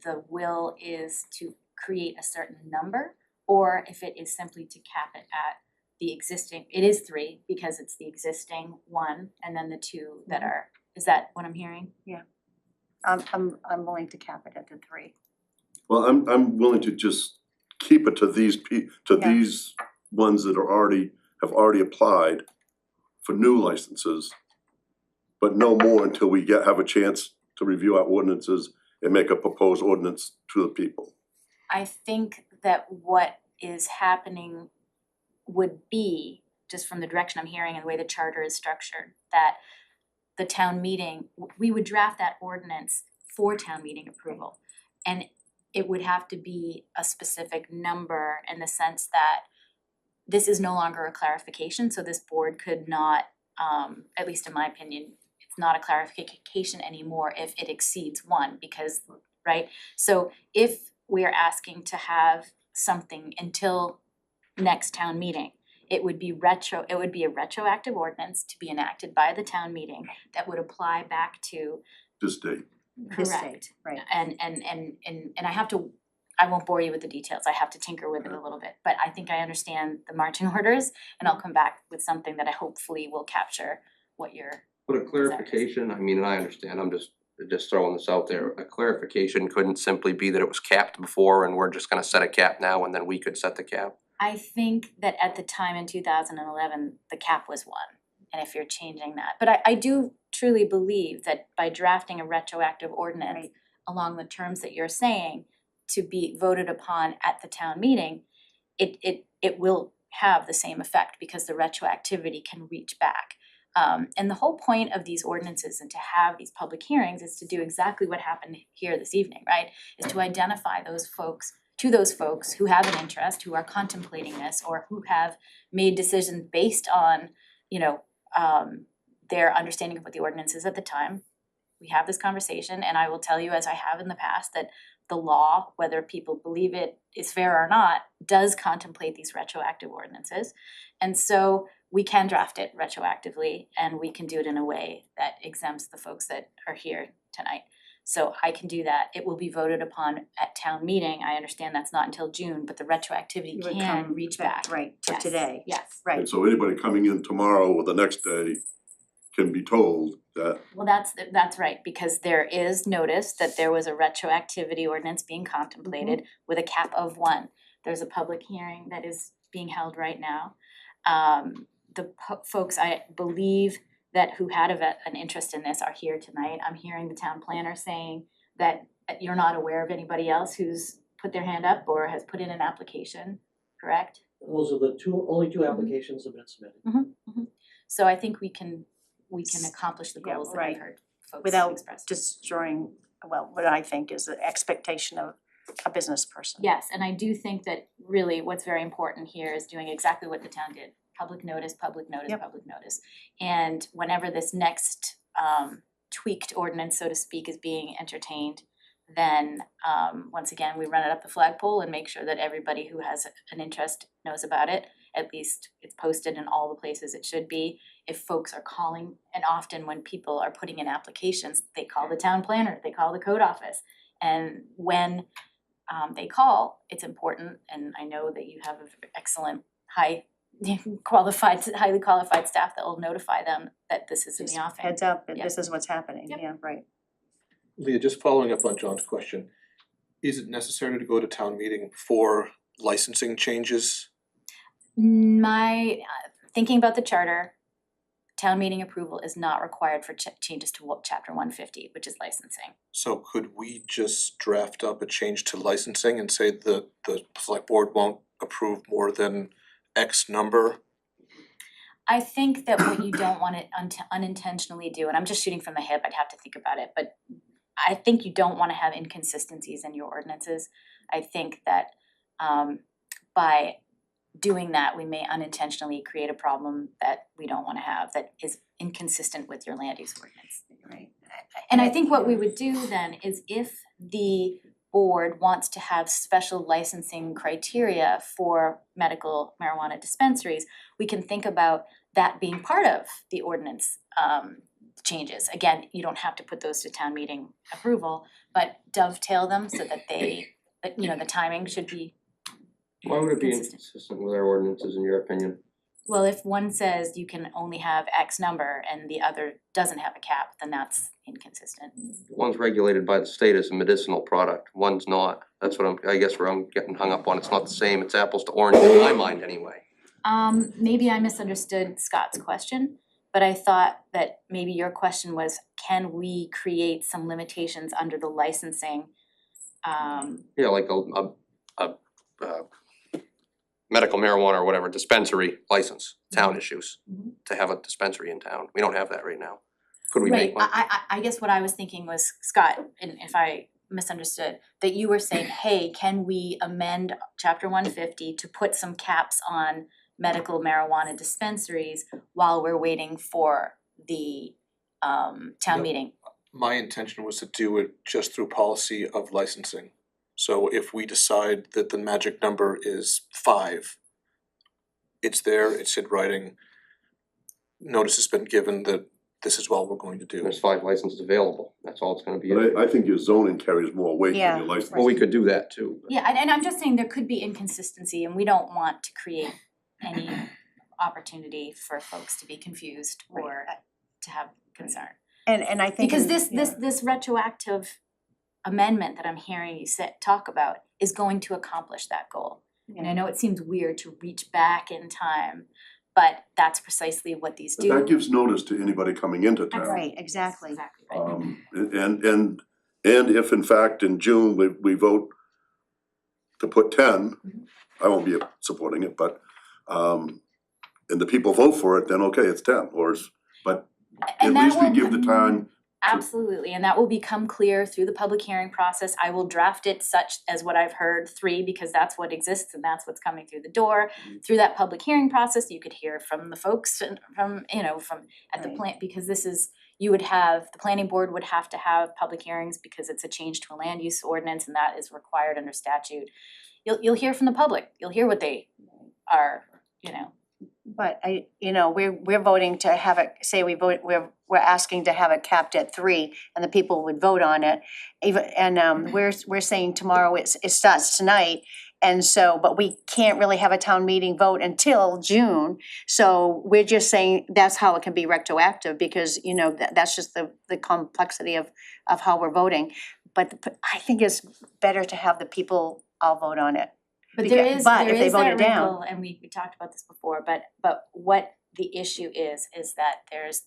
the will is to create a certain number or if it is simply to cap it at the existing, it is 3 because it's the existing 1 and then the 2 that are, is that what I'm hearing? I'm willing to cap it at the 3. Well, I'm willing to just keep it to these Yeah. these ones that have already applied for new licenses, but no more until we have a chance to review our ordinances and make a proposed ordinance to the people. I think that what is happening would be, just from the direction I'm hearing and the way the charter is structured, that the town meeting, we would draft that ordinance for town meeting approval. And it would have to be a specific number in the sense that this is no longer a clarification, so this board could not, at least in my opinion, it's not a clarification anymore if it exceeds 1, because, right? So if we're asking to have something until next town meeting, it would be a retroactive ordinance to be enacted by the town meeting that would apply back to, This date. This correct. date, right. And I have to, I won't bore you with the details, I have to tinker with it a little bit, but I think I understand the marching orders and I'll come back with something that I hopefully will capture what you're. But a clarification, I mean, and I understand, I'm just throwing this out there, a clarification couldn't simply be that it was capped before and we're just gonna set a cap now and then we could set the cap. I think that at the time in 2011, the cap was 1, and if you're changing that, but I do truly believe that by drafting a retroactive ordinance Right. along the terms that you're saying to be voted upon at the town meeting, it will have the same effect because the retroactivity can reach back. And the whole point of these ordinances and to have these public hearings is to do exactly what happened here this evening, right? Is to identify those folks to those folks who have an interest, who are contemplating this, or who have made decisions based on, you know, their understanding of what the ordinance is at the time. We have this conversation, and I will tell you, as I have in the past, that the law, whether people believe it is fair or not, does contemplate these retroactive ordinances. And so we can draft it retroactively, and we can do it in a way that exempts the folks that are here tonight. So I can do that. It will be voted upon at town meeting. I understand that's not until June, but the retroactivity Would can come reach back. Right, to Yes, today. yes. Right. And so anybody coming in tomorrow or the next day can be told that, Well, that's right, because there is notice that there was a retroactivity ordinance being contemplated with a cap of 1. There's a public hearing that is being held right now. The folks, I believe, that who had an interest in this are here tonight. I'm hearing the town planner saying that you're not aware of anybody else who's put their hand up or has put in an application, correct? Those are the only two applications have been submitted. So I think we can accomplish the Yeah, goals that right. I've heard folks Without express. destroying, well, what I think is the expectation of a business person. Yes, and I do think that really what's very important here is doing exactly what the town did. Public notice, public notice, Yep. public notice. And whenever this next tweaked ordinance, so to speak, is being entertained, then once again, we run it up the flagpole and make sure that everybody who has an interest knows about it. At least it's posted in all the places it should be. If folks are calling, and often when people are putting in applications, they call the town planner, they call the code office. And when they call, it's important, and I know that you have an excellent, highly qualified staff that will notify them that this is in the offing. Heads up, and Yep. this is what's happening, Yep. yeah, right. Leah, just following up on John's question, is it necessary to go to town meeting for licensing changes? My, thinking about the charter, town meeting approval is not required for changes to chapter 150, which is licensing. So could we just draft up a change to licensing and say that the select board won't approve more than X number? I think that what you don't want to unintentionally do, and I'm just shooting from the hip, I'd have to think about it, but I think you don't want to have inconsistencies in your ordinances. I think that by doing that, we may unintentionally create a problem that we don't want to have, that is inconsistent with your land use ordinance. Right. And I think what we would do then is if the board wants to have special licensing criteria for medical marijuana dispensaries, we can think about that being part of the ordinance changes. Again, you don't have to put those to town meeting approval, but dovetail them so that the timing should be Why would it be consistent. inconsistent with our ordinances in your opinion? Well, if one says you can only have X number and the other doesn't have a cap, then that's inconsistent. One's regulated by the state as a medicinal product, one's not. That's what I guess where I'm getting hung up on. It's not the same, it's apples to oranges in my mind anyway. Maybe I misunderstood Scott's question, but I thought that maybe your question was, can we create some limitations under the licensing? Yeah, like a medical marijuana or whatever dispensary license, town issues, to have a dispensary in town. We don't have that right now. Could we make one? I guess what I was thinking was, Scott, and if I misunderstood, that you were saying, hey, can we amend chapter 150 to put some caps on medical marijuana dispensaries while we're waiting for the town Yep. meeting? My intention was to do it just through policy of licensing. So if we decide that the magic number is 5, it's there, it's in writing. Notice has been given that this is what we're going to do. There's 5 licenses available, that's all it's gonna be. but I think your zoning carries more weight Yeah. than your license. Well, we could do that too. Yeah, and I'm just saying there could be inconsistency, and we don't want to create any opportunity for folks to be confused or to have concern. And I think. Because in- this retroactive amendment that I'm hearing you talk about is going to accomplish that goal. And I know it seems weird to reach back in time, but that's precisely what these do. That gives notice to anybody coming into town. Right, exactly. Exactly right. And if in fact in June we vote to put 10, I won't be supporting it, but and the people vote for it, then okay, it's 10, but And at that least we will- give the time Absolutely, and that will become clear through the public hearing process. I will draft it such as what I've heard, 3, because that's what exists and that's what's coming through the door. Through that public hearing process, you could hear from the folks and from, from at the Right. plant, because this is, you would have, the planning board would have to have public hearings because it's a change to a land use ordinance and that is required under statute. You'll hear from the public, you'll hear what they are, But we're voting to have it, say we're asking to have it capped at 3 and the people would vote on it. Even, and we're saying tomorrow it starts tonight. And so, but we can't really have a town meeting vote until June. So we're just saying that's how it can be retroactive because, that's just the complexity of how we're voting. But I think it's better to have the people all vote on it. But there Because- is, but there if they is vote that it down- wrinkle, and we talked about this before, but what the issue is that there's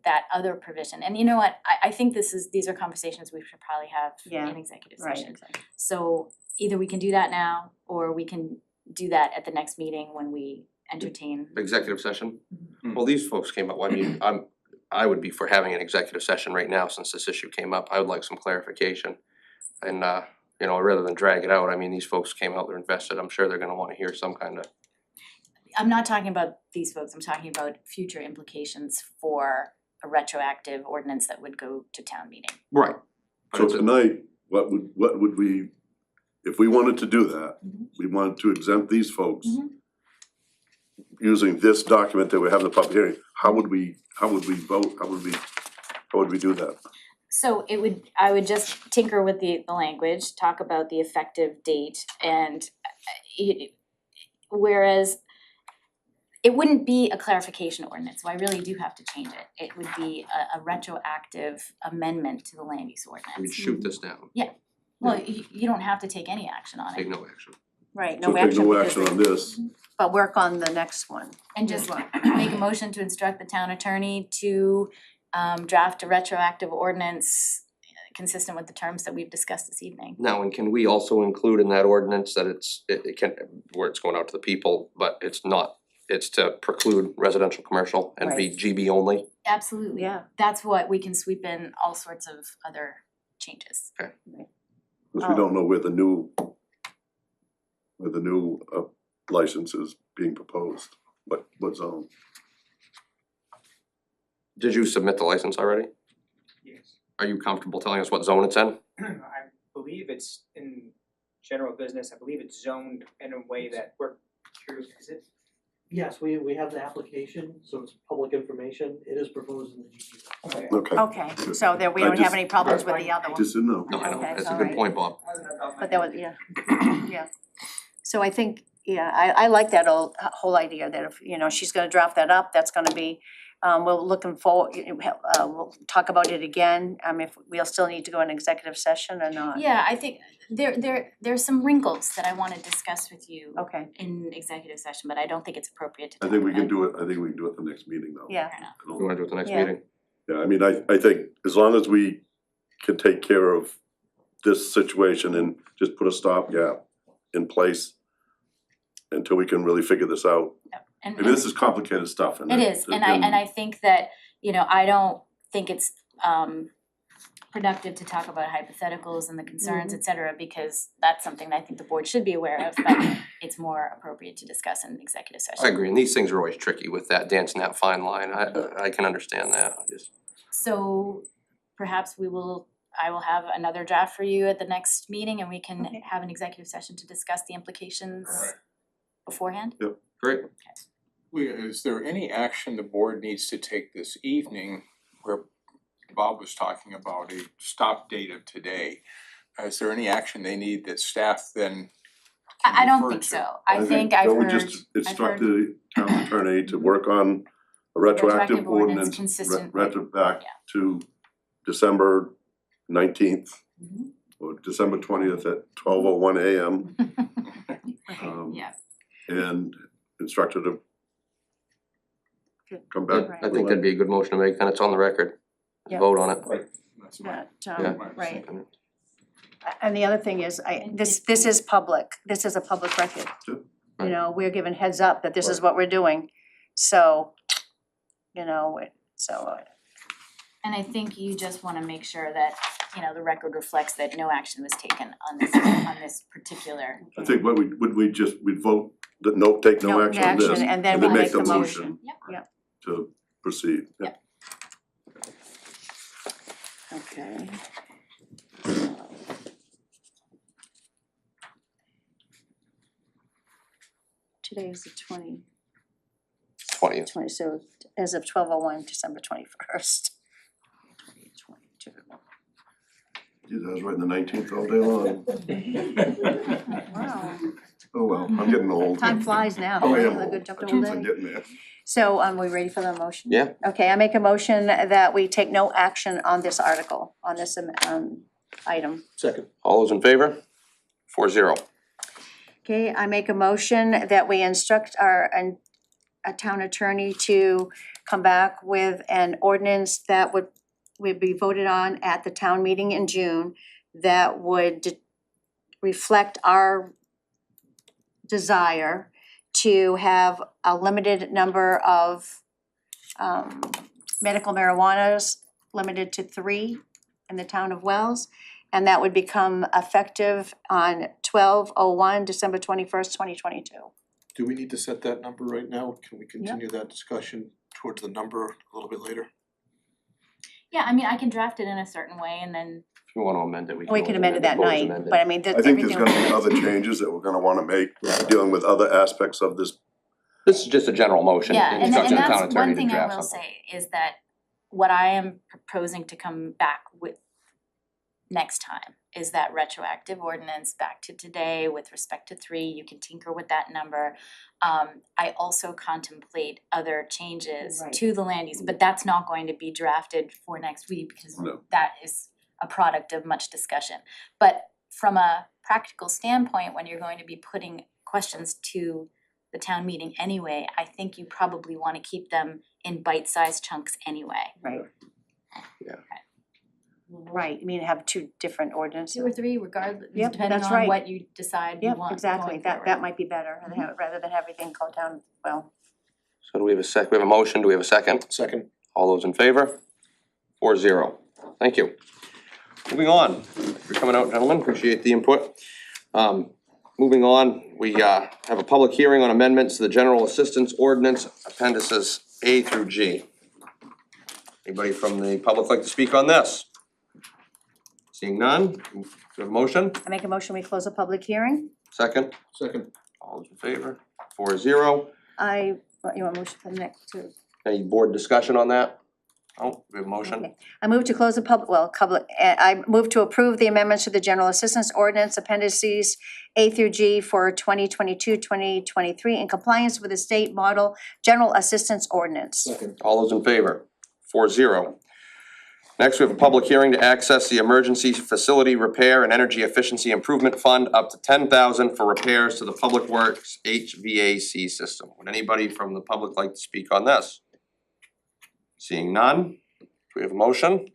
that other provision, and you know what, I think these are conversations we should probably have Yeah, in executive Right, session. exactly. So either we can do that now, or we can do that at the next meeting when we entertain. Executive session? Well, these folks came up, I would be for having an executive session right now since this issue came up. I would like some clarification. And rather than drag it out, these folks came out, they're invested, I'm sure they're gonna wanna hear some kind of. I'm not talking about these folks, I'm talking about future implications for a retroactive ordinance that would go to town meeting. Right. So tonight, what would we, if we wanted to do that, we wanted to exempt these folks using this document that we have in the public hearing, how would we vote, how would we do that? So I would just tinker with the language, talk about the effective date and whereas it wouldn't be a clarification ordinance, so I really do have to change it. It would be a retroactive amendment to the land use ordinance. We'd shoot this down, Well, you don't have to take any action on take it no action. Right, So no take action. no because action on this, But work on the next one. and just make a motion to instruct the town attorney to draft a retroactive ordinance consistent with the terms that we've discussed this evening. Now, and can we also include in that ordinance that it can, where it's going out to the people, but it's to preclude residential, commercial and be Right. GB only? Absolutely. Yeah. That's what we can sweep in all sorts of other changes. because we don't know where the new license is being proposed, what zone. Did you submit the license already? Yes. Are you comfortable telling us what zone it's in? I believe it's in general business, I believe it's zoned in a way that we're curious, is it? Yes, we have the application, so it's public information, it is proposed in the GD. Okay. Okay. Okay, so that we I don't have just- any problems with the other one. Just didn't know. No, I know, Okay, that's a all good right. point, Bob. But that was, yeah. So I think, I like that whole idea that if, she's gonna draft that up, that's gonna be, we're looking forward, we'll talk about it again, if we'll still need to go in executive session or not. Yeah, I think there's some wrinkles that I wanna discuss with you Okay, in executive session, but I don't think it's appropriate to I talk think we can about do it, I think we can do it the next meeting though. yeah, Fair enough. I don't- You wanna do it the next Yeah. meeting? Yeah, I think as long as we can take care of this situation and just put a stopgap in place until we can really figure this out. And I mean, this is complicated stuff and it is, and I think that, I don't think it's productive to talk about hypotheticals and the concerns, et cetera, because that's something that I think the board should be aware of, but it's more appropriate to discuss in executive session. I agree, and these things are always tricky with that dancing that fine line, I can understand that, So perhaps I will have another draft for you at the next meeting and we can Okay. have an executive session to discuss the implications beforehand. Great. Is there any action the board needs to take this evening where Bob was talking about a stop date of today? Is there any action they need that staff then can I don't refer think to? so. I think I've that we heard, just instruct the town attorney to work on a retroactive ordinance, consistent with, retro back yeah. to December 19th Mhm. or December 20th at 12:01 a.m. yeah. And instruct her to Good. come back. Right. I think that'd be a good motion to make, then it's on the record, Yeah. vote on it. That's my, that, my right. opinion. And the other thing is, this is public, this is a public record. Sure. We're given heads up that this is what we're doing, so, And I think you just wanna make sure that, you know, the record reflects that no action was taken on this particular. I think we'd vote that take no action on this, and then we'll make make the the motion. motion Yep. to proceed. Yep. Okay. Today is the 20th. 20, so as of 12:01, December 21st. 2022. Geez, I was writing the 19th all day long. Wow, Oh well, I'm getting old. time flies now. Oh, I am A old. good jump I to old keep age. forgetting that. So, we ready for the motion? Yeah. Okay, I make a motion that we take no action on this article, on this item. Second. All those in favor? 4-0. Okay, I make a motion that we instruct a town attorney to come back with an ordinance that would be voted on at the town meeting in June that would reflect our desire to have a limited number of medical marijuanas, limited to 3 in the town of Wells. And that would become effective on 12/01, December 21st, 2022. Do we need to set that number right now? Can we continue that discussion towards the number a little bit later? Yeah, I mean, I can draft it in a certain way and then, If you wanna amend it, we can. We could always amend it that propose night, amended. but I mean, I think there's gonna be other changes that we're gonna wanna make, dealing with other aspects of this. This is just a general motion, yeah, and instructing the town that's attorney one to thing I draft will something. say is that what I am proposing to come back with next time is that retroactive ordinance back to today with respect to 3, you can tinker with that number. I also contemplate other changes Right. to the land use, but that's not going to be drafted for next week because No. that is a product of much discussion. But from a practical standpoint, when you're going to be putting questions to the town meeting anyway, I think you probably wanna keep them in bite-sized chunks anyway. Right. Yeah. Right, I mean, have 2 different 2 ordinances. or 3 regardless, Yep, depending that's on right. what you decide you Yep, want exactly, going that forward. might be better, and rather than have everything go down, well. So do we have we have a motion, do we have a second? Second. All those in favor? 4-0. Thank you. Moving on, thanks for coming out, gentlemen, appreciate the input. Moving on, we have a public hearing on amendments to the general assistance ordinance, appendices A through G. Anybody from the public like to speak on this? Seeing none, do we have a motion? I make a motion, we close a public hearing. Second? Second. All those in favor? 4-0. You want a motion for the next 2? Any board discussion on that? Oh, we have a motion? Okay. I move to close the I move to approve the amendments to the general assistance ordinance appendices A through G for 2022-2023 in compliance with the state model general assistance ordinance. Second. All those in favor? 4-0. Next, we have a public hearing to access the Emergency Facility Repair and Energy Efficiency Improvement Fund up to $10,000 for repairs to the Public Works HVAC system. Would anybody from the public like to speak on this? Seeing none, do we have a motion?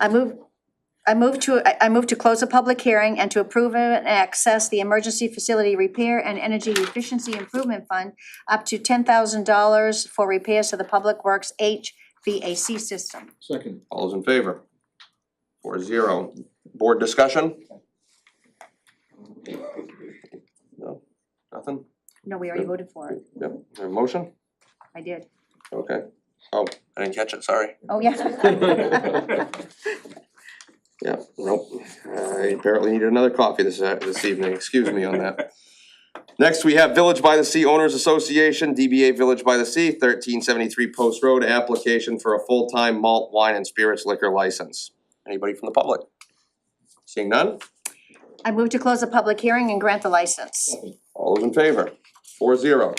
I move to close a public hearing and to approve and access the Emergency Facility Repair and Energy Efficiency Improvement Fund up to $10,000 for repairs to the Public Works HVAC system. Second. All those in favor? 4-0. Board discussion? No, nothing? No, we already voted for it. Yep, is there a motion? I did. Okay. Oh, I didn't catch it, sorry. Oh, yeah. Yeah, nope, I apparently needed another coffee this evening, excuse me on that. Next, we have Village by the Sea Owners Association, DBA Village by the Sea, 1373 Post Road, application for a full-time malt wine and spirits liquor license. Anybody from the public? Seeing none? I move to close the public hearing and grant the license. All those in favor? 4-0.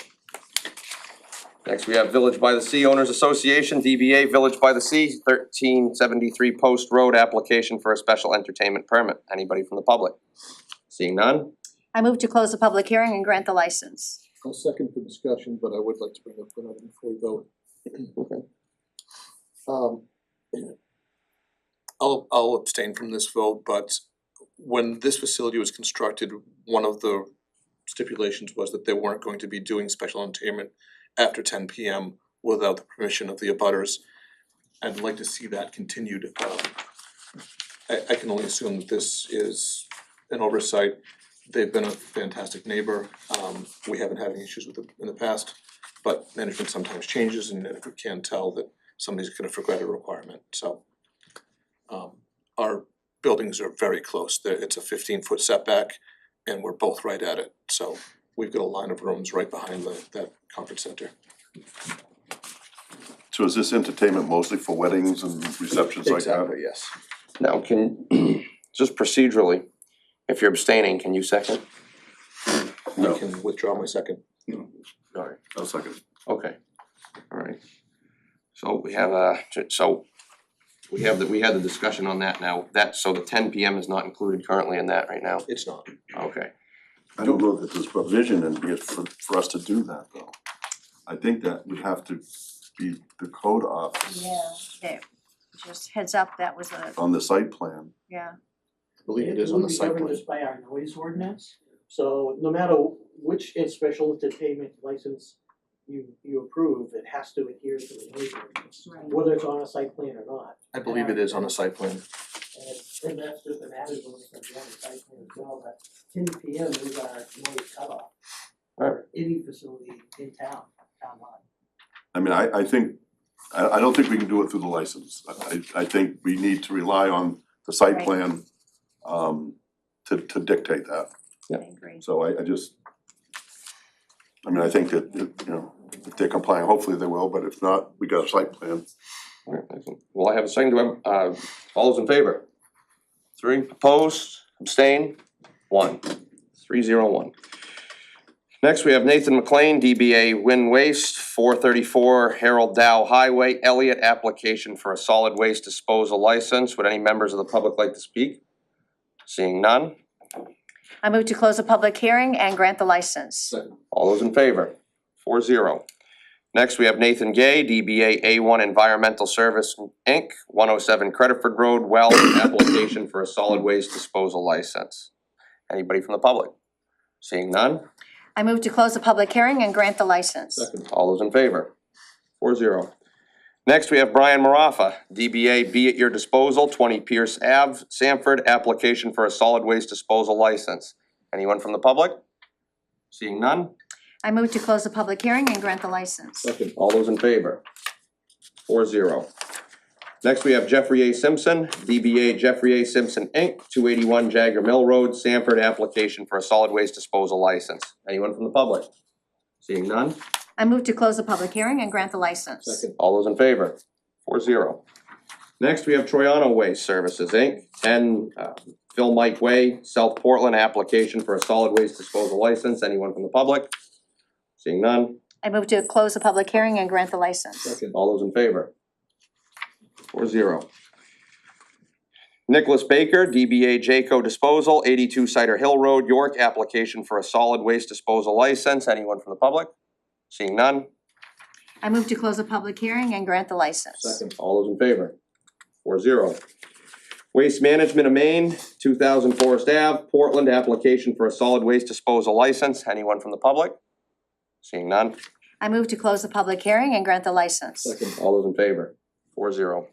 Next, we have Village by the Sea Owners Association, DBA Village by the Sea, 1373 Post Road, application for a special entertainment permit. Anybody from the public? Seeing none? I move to close the public hearing and grant the license. I'll second for discussion, but I would like to bring up another before we vote. Okay. I'll abstain from this vote, but when this facility was constructed, one of the stipulations was that they weren't going to be doing special entertainment after 10 p.m. without the permission of the abutters. I'd like to see that continued. I can only assume that this is an oversight. They've been a fantastic neighbor. We haven't had any issues with them in the past, but management sometimes changes, and if we can tell that somebody's gonna forget a requirement, so. Our buildings are very close. It's a 15-foot setback, and we're both right at it, so we've got a line of rooms right behind that conference center. So is this entertainment mostly for weddings and receptions like that? Exactly, yes. Now, just procedurally, if you're abstaining, can you second? No. I can withdraw my second. Alright, I'll second. okay, alright. So we have we had the discussion on that now, so the 10 PM is not included currently in that right now? It's not. Okay, I don't know that there's provision in here for us to do that though. I think that would have to be the code office Okay, just heads up, that was a, on the site plan. yeah, I believe it is on the site We'll be plan. governed just by our noise ordinance, so no matter which special entertainment license you approve, it has to adhere to the noise ordinance, Right. whether it's on a site plan or not. I believe it is on a site plan. And that's just an added bonus on the site plan as well, that 10 PM is our noise cutoff for any facility in townwide. I mean, I think, I don't think we can do it through the license. I think we need to rely on the site Right. plan to dictate that. I agree. So I just, I mean, I think that, if they're complying, hopefully they will, but if not, we got a site plan. alright, excellent. Well, I have a second, do I, all those in favor? 3, opposed, abstain, 1, 3-0-1. Next, we have Nathan McLean, DBA Win Waste, 434 Harold Dow Highway, Elliott, application for a solid waste disposal license. Would any members of the public like to speak? Seeing none, I move to close the public hearing and grant the license. all those in favor? 4-0. Next, we have Nathan Gay, DBA A1 Environmental Service Inc., 107 Creditford Road, Wells, application for a solid waste disposal license. Anybody from the public? Seeing none, I move to close the public hearing and grant the license. all those in favor? 4-0. Next, we have Brian Marafa, DBA Be at Your Disposal, 20 Pierce Ave, Sanford, application for a solid waste disposal license. Anyone from the public? Seeing none, I move to close the public hearing and grant the license. all those in favor? 4-0. Next, we have Jeffrey A. Simpson, DBA Jeffrey A. Simpson Inc., 281 Jagger Mill Road, Sanford, application for a solid waste disposal license. Anyone from the public? Seeing none, I move to close the public hearing and grant the license. all those in favor? 4-0. Next, we have Troyano Waste Services Inc., 10 Phil Mike Way, South Portland, application for a solid waste disposal license. Anyone from the public? Seeing none, I move to close the public hearing and grant the license. all those in favor? 4-0. Nicholas Baker, DBA Jayco Disposal, 82 Cider Hill Road, York, application for a solid waste disposal license. Anyone from the public? Seeing none, I move to close the public hearing and grant the license. all those in favor? 4-0. Waste Management of Maine, 2000 Forest Ave, Portland, application for a solid waste disposal license. Anyone from the public? Seeing none, I move to close the public hearing and grant the license. all those in favor? 4-0.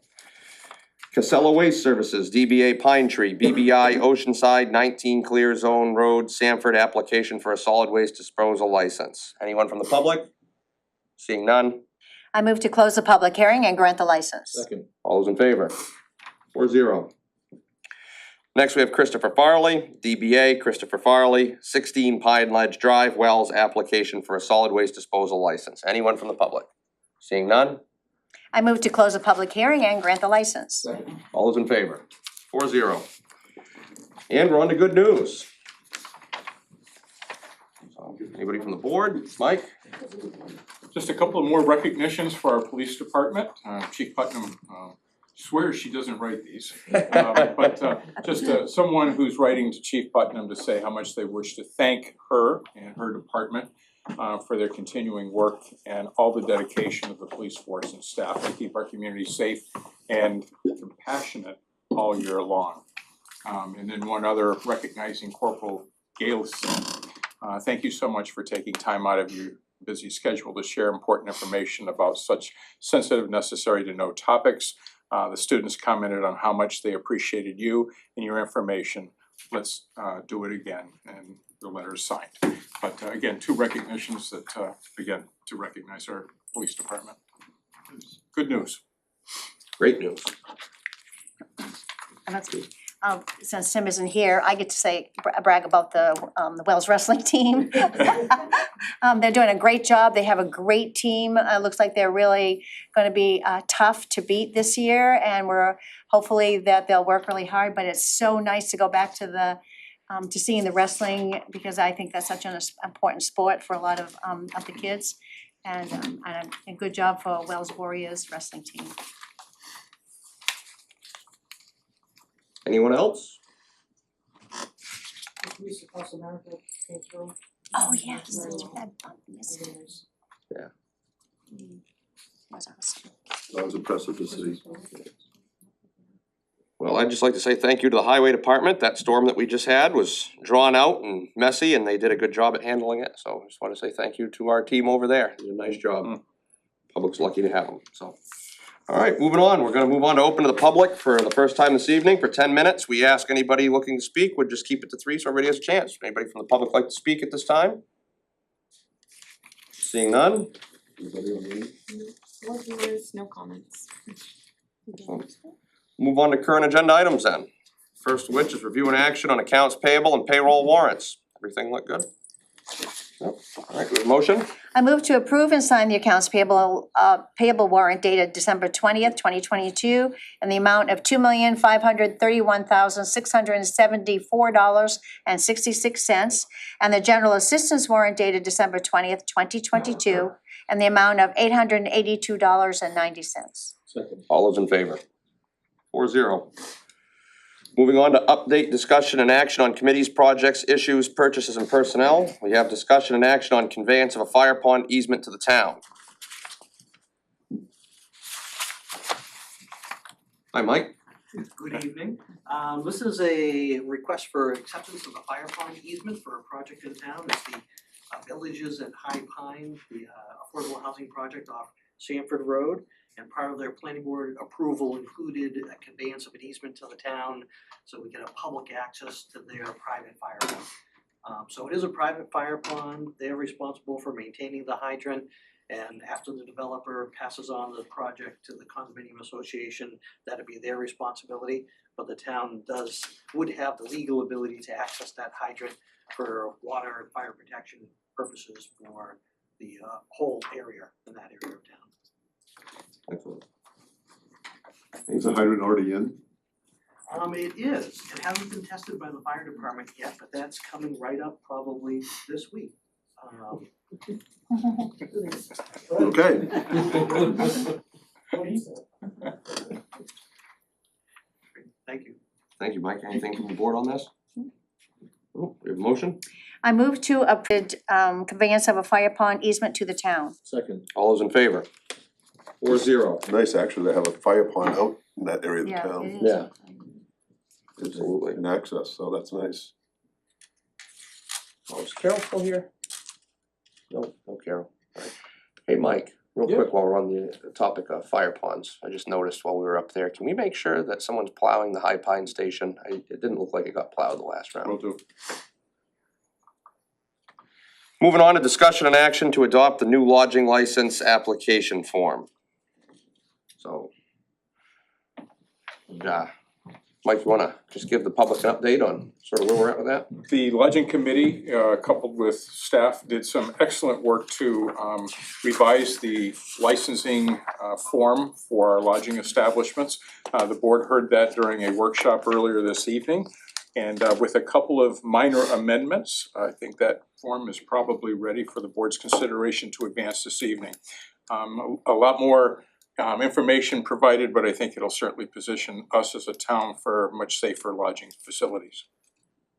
Casella Waste Services, DBA Pine Tree, BBI Oceanside, 19 Clear Zone Road, Sanford, application for a solid waste disposal license. Anyone from the public? Seeing none, I move to close the public hearing and grant the license. all those in favor? 4-0. Next, we have Christopher Farley, DBA Christopher Farley, 16 Pine Ledge Drive, Wells, application for a solid waste disposal license. Anyone from the public? Seeing none, I move to close the public hearing and grant the license. all those in favor? 4-0. And we're on to good news. So, anybody from the board? Mike? Just a couple of more recognitions for our police department. Chief Putnam swears she doesn't write these. But just someone who's writing to Chief Putnam to say how much they wish to thank her and her department for their continuing work and all the dedication of the police force and staff to keep our community safe and compassionate all year long. And then one other, recognizing Corporal Gailson. Thank you so much for taking time out of your busy schedule to share important information about such sensitive, necessary to know topics. The students commented on how much they appreciated you and your information. Let's do it again, and the letter is signed. But again, two recognitions that, again, to recognize our police department. Good news. Great news. And that's, since Tim isn't here, I get to say, brag about the Wells wrestling team. They're doing a great job, they have a great team, looks like they're really gonna be tough to beat this year, and we're hopefully that they'll work really hard, but it's so nice to go back to to seeing the wrestling, because I think that's such an important sport for a lot of the kids. And a good job for Wells Warriors wrestling team. Anyone else? Police across America came through. Oh, yes, that's that bump, yes. Yeah. Was awesome. That was impressive to see. Well, I'd just like to say thank you to the highway department. That storm that we just had was drawn out and messy, and they did a good job at handling it. So I just want to say thank you to our team over there. They did a nice job. Public's lucky to have them, so. All right, moving on. We're gonna move on to open to the public for the first time this evening for 10 minutes. We ask anybody looking to speak, would just keep it to 3 so everybody has a chance. Anybody from the public like to speak at this time? Seeing none? Anybody on the- No comments. Move on to current agenda items then. First of which is review and action on accounts payable and payroll warrants. Everything look good? Yep. All right, we have a motion? I move to approve and sign the accounts payable warrant dated December 20th, 2022, in the amount of $2,531,674.66, and the general assistance warrant dated December 20th, 2022, in the amount of $882.90. All those in favor? 4-0. Moving on to update, discussion, and action on committees, projects, issues, purchases, and personnel. We have discussion and action on conveyance of a fire pond easement to the town. Hi, Mike. Good evening. This is a request for acceptance of the fire pond easement for a project in town. It's the Villages at High Pine, the affordable housing project off Sanford Road. And part of their planning board approval included a conveyance of an easement to the town, so we get a public access to their private fire pond. So it is a private fire pond. They're responsible for maintaining the hydrant. And after the developer passes on the project to the condominium association, that'd be their responsibility. But the town would have the legal ability to access that hydrant for water and fire protection purposes for the whole area in that area of town. Excellent. Is the hydrant already in? It is. It hasn't been tested by the fire department yet, but that's coming right up probably this week. Okay. Thank you. Thank you, Mike. Anything from the board on this? Oh, we have a motion? I move to approve conveyance of a fire pond easement to the town. Second. All those in favor? 4-0. Nice actually to have a fire pond out in that area of the Yeah, town. it is. Yeah. Absolutely. And access, so that's nice. Oh, is Carol still here? No, no Carol. Alright. Hey, Mike, real quick while we're on the topic of fire ponds, I just noticed while we were up there, can we make sure that someone's plowing the High Pine Station? It didn't look like it got plowed the last round. Will do. Moving on to discussion and action to adopt the new lodging license application form. So. Mike, you wanna just give the public an update on sort of where we're at with that? The lodging committee, coupled with staff, did some excellent work to revise the licensing form for our lodging establishments. The board heard that during a workshop earlier this evening. And with a couple of minor amendments, I think that form is probably ready for the board's consideration to advance this evening. A lot more information provided, but I think it'll certainly position us as a town for much safer lodging facilities.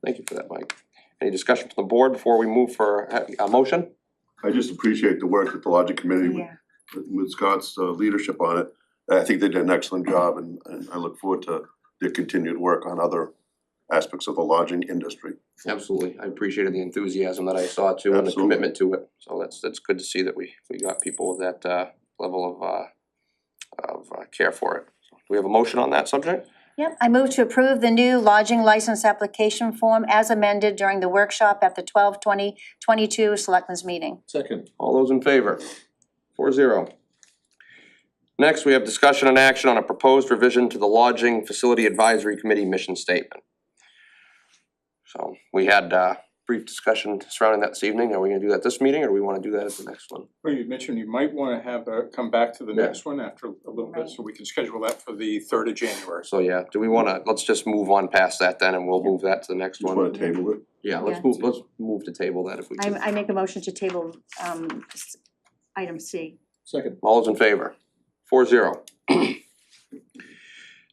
Thank you for that, Mike. Any discussion from the board before we move for a motion? I just appreciate the work that the Logic Committee Yeah. with Scott's leadership on it. I think they did an excellent job and I look forward to their continued work on other aspects of the lodging industry. Absolutely, I appreciated the enthusiasm that I saw too and the Absolutely. commitment to it, so that's good to see that we got people with that level of care for it. Do we have a motion on that subject? Yep, I move to approve the new lodging license application form as amended during the workshop at the 12/20/22 Selectmen's meeting. Second. All those in favor? 4-0. Next, we have discussion and action on a proposed revision to the Lodging Facility Advisory Committee mission statement. So we had brief discussion surrounding that this evening. Are we gonna do that this meeting or do we wanna do that at the next one? Well, you mentioned you might wanna have come back to the Yeah. next one after a little bit, so we can schedule that for the 3rd of January. So yeah, do we wanna, let's just move on past that then and we'll move that to the next Just one. wanna table it. Yeah, let's move to table that if we can. I make a motion to table item C. Second. All those in favor? 4-0.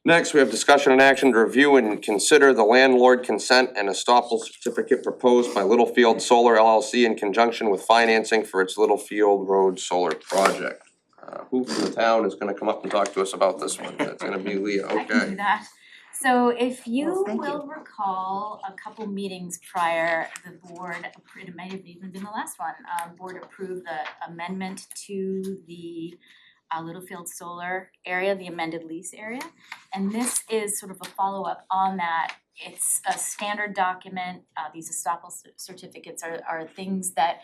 Next, we have discussion and action to review and consider the landlord consent and estoppel certificate proposed by Littlefield Solar LLC in conjunction with financing for its Littlefield Road solar project. Who from the town is gonna come up and talk to us about this one? That's gonna be Leah, I can do okay. that. So if you Oh, thank will recall, a couple meetings prior, the board, it might have even been the last one, board approved the amendment to the Littlefield Solar area, the amended lease area. And this is sort of a follow-up on that. It's a standard document, these estoppel certificates are things that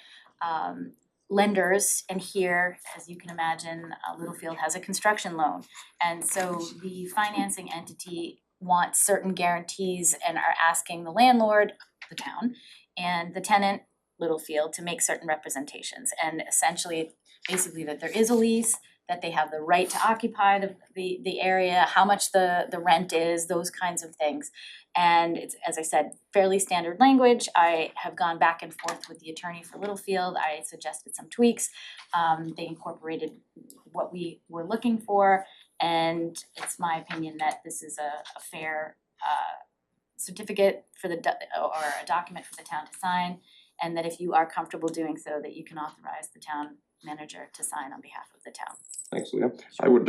lenders, and here, as you can imagine, Littlefield has a construction loan. And so the financing entity wants certain guarantees and are asking the landlord, the town, and the tenant, Littlefield, to make certain representations. And essentially, basically that there is a lease, that they have the right to occupy the area, how much the rent is, those kinds of things. And it's, as I said, fairly standard language. I have gone back and forth with the attorney for Littlefield. I suggested some tweaks. They incorporated what we were looking for, and it's my opinion that this is a fair certificate for or a document for the town to sign, and that if you are comfortable doing so, that you can authorize the town manager to sign on behalf of the town. Thanks, Leah. I would,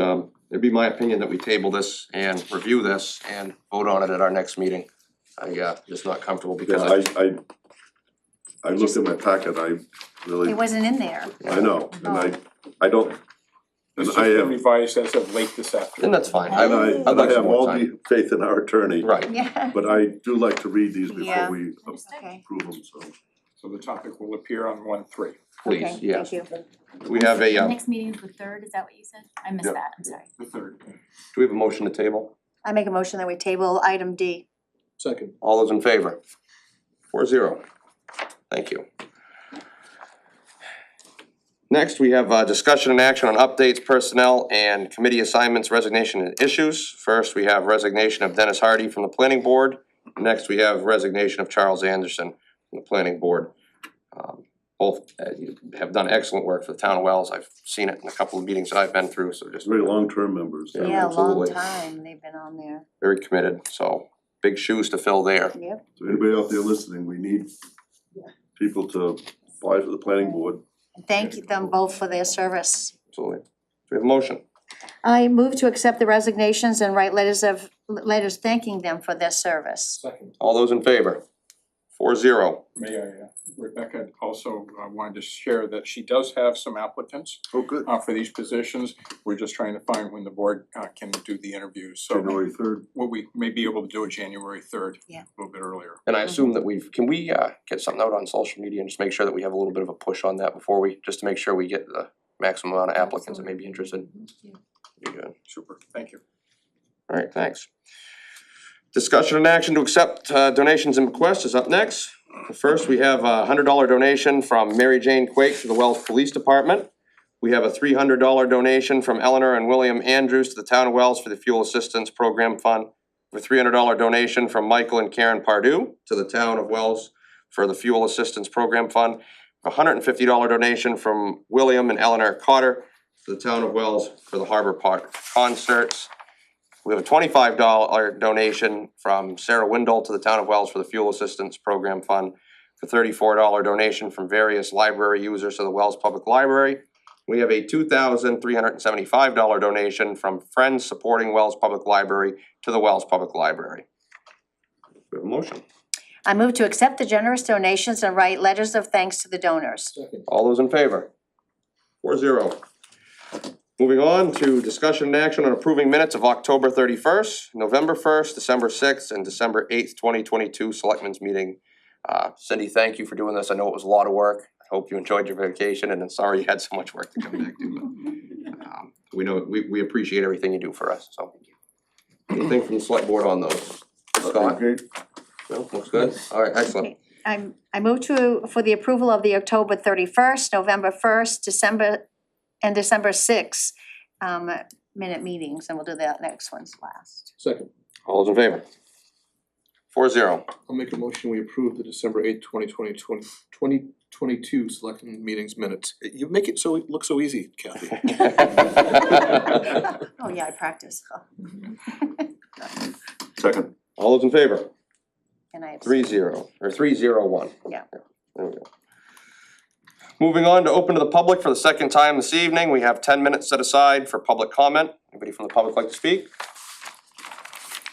it'd be my opinion that we table this and review this and vote on it at our next meeting. I just not comfortable because I looked at my packet, I really, It wasn't in there. I know, and I don't, and This I has been have, revised as of late this afternoon. and that's fine. and I I'd like some have more all time. the faith in our attorney, Right, Yeah. but I do like to read these Yeah. before we Okay. approve them, so. So the topic will appear on 1/3. please, Okay, yes. thank you. We have a, The next meeting is the 3rd, is that what you said? I missed Yep. that, I'm sorry. The 3rd. do we have a motion to table? I make a motion that we table item D. Second. All those in favor? 4-0. Thank you. Next, we have discussion and action on updates, personnel, and committee assignments, resignation and issues. First, we have resignation of Dennis Hardy from the planning board. Next, we have resignation of Charles Anderson from the planning board. Both have done excellent work for the town of Wells. I've seen it in a couple of meetings that I've been through, so just Very long-term members. Yeah, Yeah, a long absolutely. time they've been on there. very committed, so big shoes to fill there. Yep. So anybody out there listening, we need people to apply for the planning board. Thank them both for their service. Absolutely. Do we have a motion? I move to accept the resignations and write letters thanking them for their service. Second. All those in favor? 4-0. May I, Rebecca also wanted to share that she does have some applicants Oh, good. for these positions. We're just trying to find when the board can do the interviews, so January 3rd. what we may be able to do it January 3rd, Yeah. a little bit earlier. And I assume that can we get something out on social media and just make sure that we have a little bit of a push on that before just to make sure we get the maximum amount of applicants that may be interested? Be good. Super, thank you. All right, thanks. Discussion and action to accept donations and bequests is up next. First, we have a $100 donation from Mary Jane Quake to the Wells Police Department. We have a $300 donation from Eleanor and William Andrews to the town of Wells for the Fuel Assistance Program Fund. A $300 donation from Michael and Karen Pardue to the town of Wells for the Fuel Assistance Program Fund. A $150 donation from William and Eleanor Cotter to the town of Wells for the Harbor Park concerts. We have a $25 donation from Sarah Windle to the town of Wells for the Fuel Assistance Program Fund. A $34 donation from various library users to the Wells Public Library. We have a $2,375 donation from Friends Supporting Wells Public Library to the Wells Public Library. we have a motion? I move to accept the generous donations and write letters of thanks to the donors. Second. All those in favor? 4-0. Moving on to discussion and action on approving minutes of October 31st, November 1st, December 6th, and December 8th, 2022 Selectmen's Meeting. Cindy, thank you for doing this. I know it was a lot of work. I hope you enjoyed your vacation, and I'm sorry you had so much work to come back to. We know, we appreciate everything you do for us, so. Anything from the select board on those? Scott? Okay, No, looks good. All right, excellent. I move for the approval of the October 31st, November 1st, December 6th minute meetings, and we'll do that next one's last. Second. All those in favor? 4-0. I'll make a motion, we approve the December 8th, 2022 selectmen meetings minutes. You make it so, it looks so easy, Kathy. Oh, yeah, I practice. second. All those in favor? And I have 3-0, or 3-0-1. Yeah. There we go. Moving on to open to the public for the second time this evening, we have 10 minutes set aside for public comment. Anybody from the public like to speak?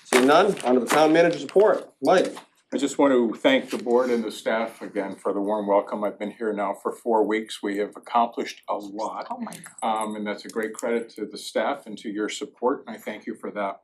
Seeing none, on to the town manager's report. Mike? I just want to thank the board and the staff again for the warm welcome. I've been here now for 4 weeks. We have accomplished a lot. Oh my God. And that's a great credit to the staff and to your support, and I thank you for that.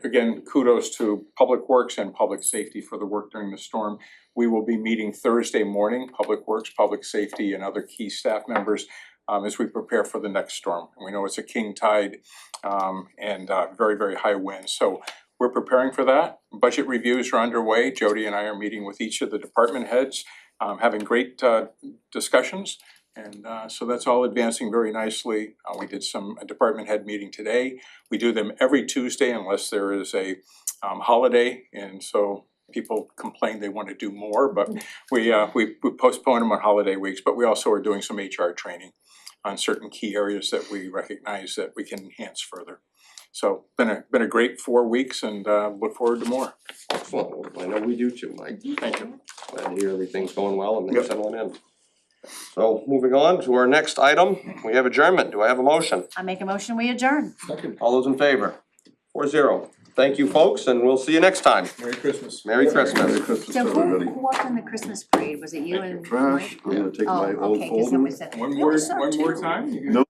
Again, kudos to Public Works and Public Safety for the work during the storm. We will be meeting Thursday morning, Public Works, Public Safety, and other key staff members as we prepare for the next storm. And we know it's a king tide and very, very high winds. So we're preparing for that. Budget reviews are underway. Jody and I are meeting with each of the department heads, having great discussions. And so that's all advancing very nicely. We did a department head meeting today. We do them every Tuesday unless there is a holiday, and so people complain they want to do more, but we postpone them on holiday weeks. But we also are doing some HR training on certain key areas that we recognize that we can enhance further. So been a great 4 weeks, and look forward to more. Excellent, I know we do too, Mike. Thank you. Glad to hear everything's going well and they're settling in. So moving on to our next item, we have adjournment. Do I have a motion? I make a motion, we adjourn. Second. All those in favor? 4-0. Thank you, folks, and we'll see you next time. Merry Christmas. Merry Christmas. Merry Christmas to So everybody. who walked in the Christmas parade? Was it you and Trash, Mike? I'm gonna take Oh, my old okay, 'cause somebody folder. said, One "There more was some too." time? You No,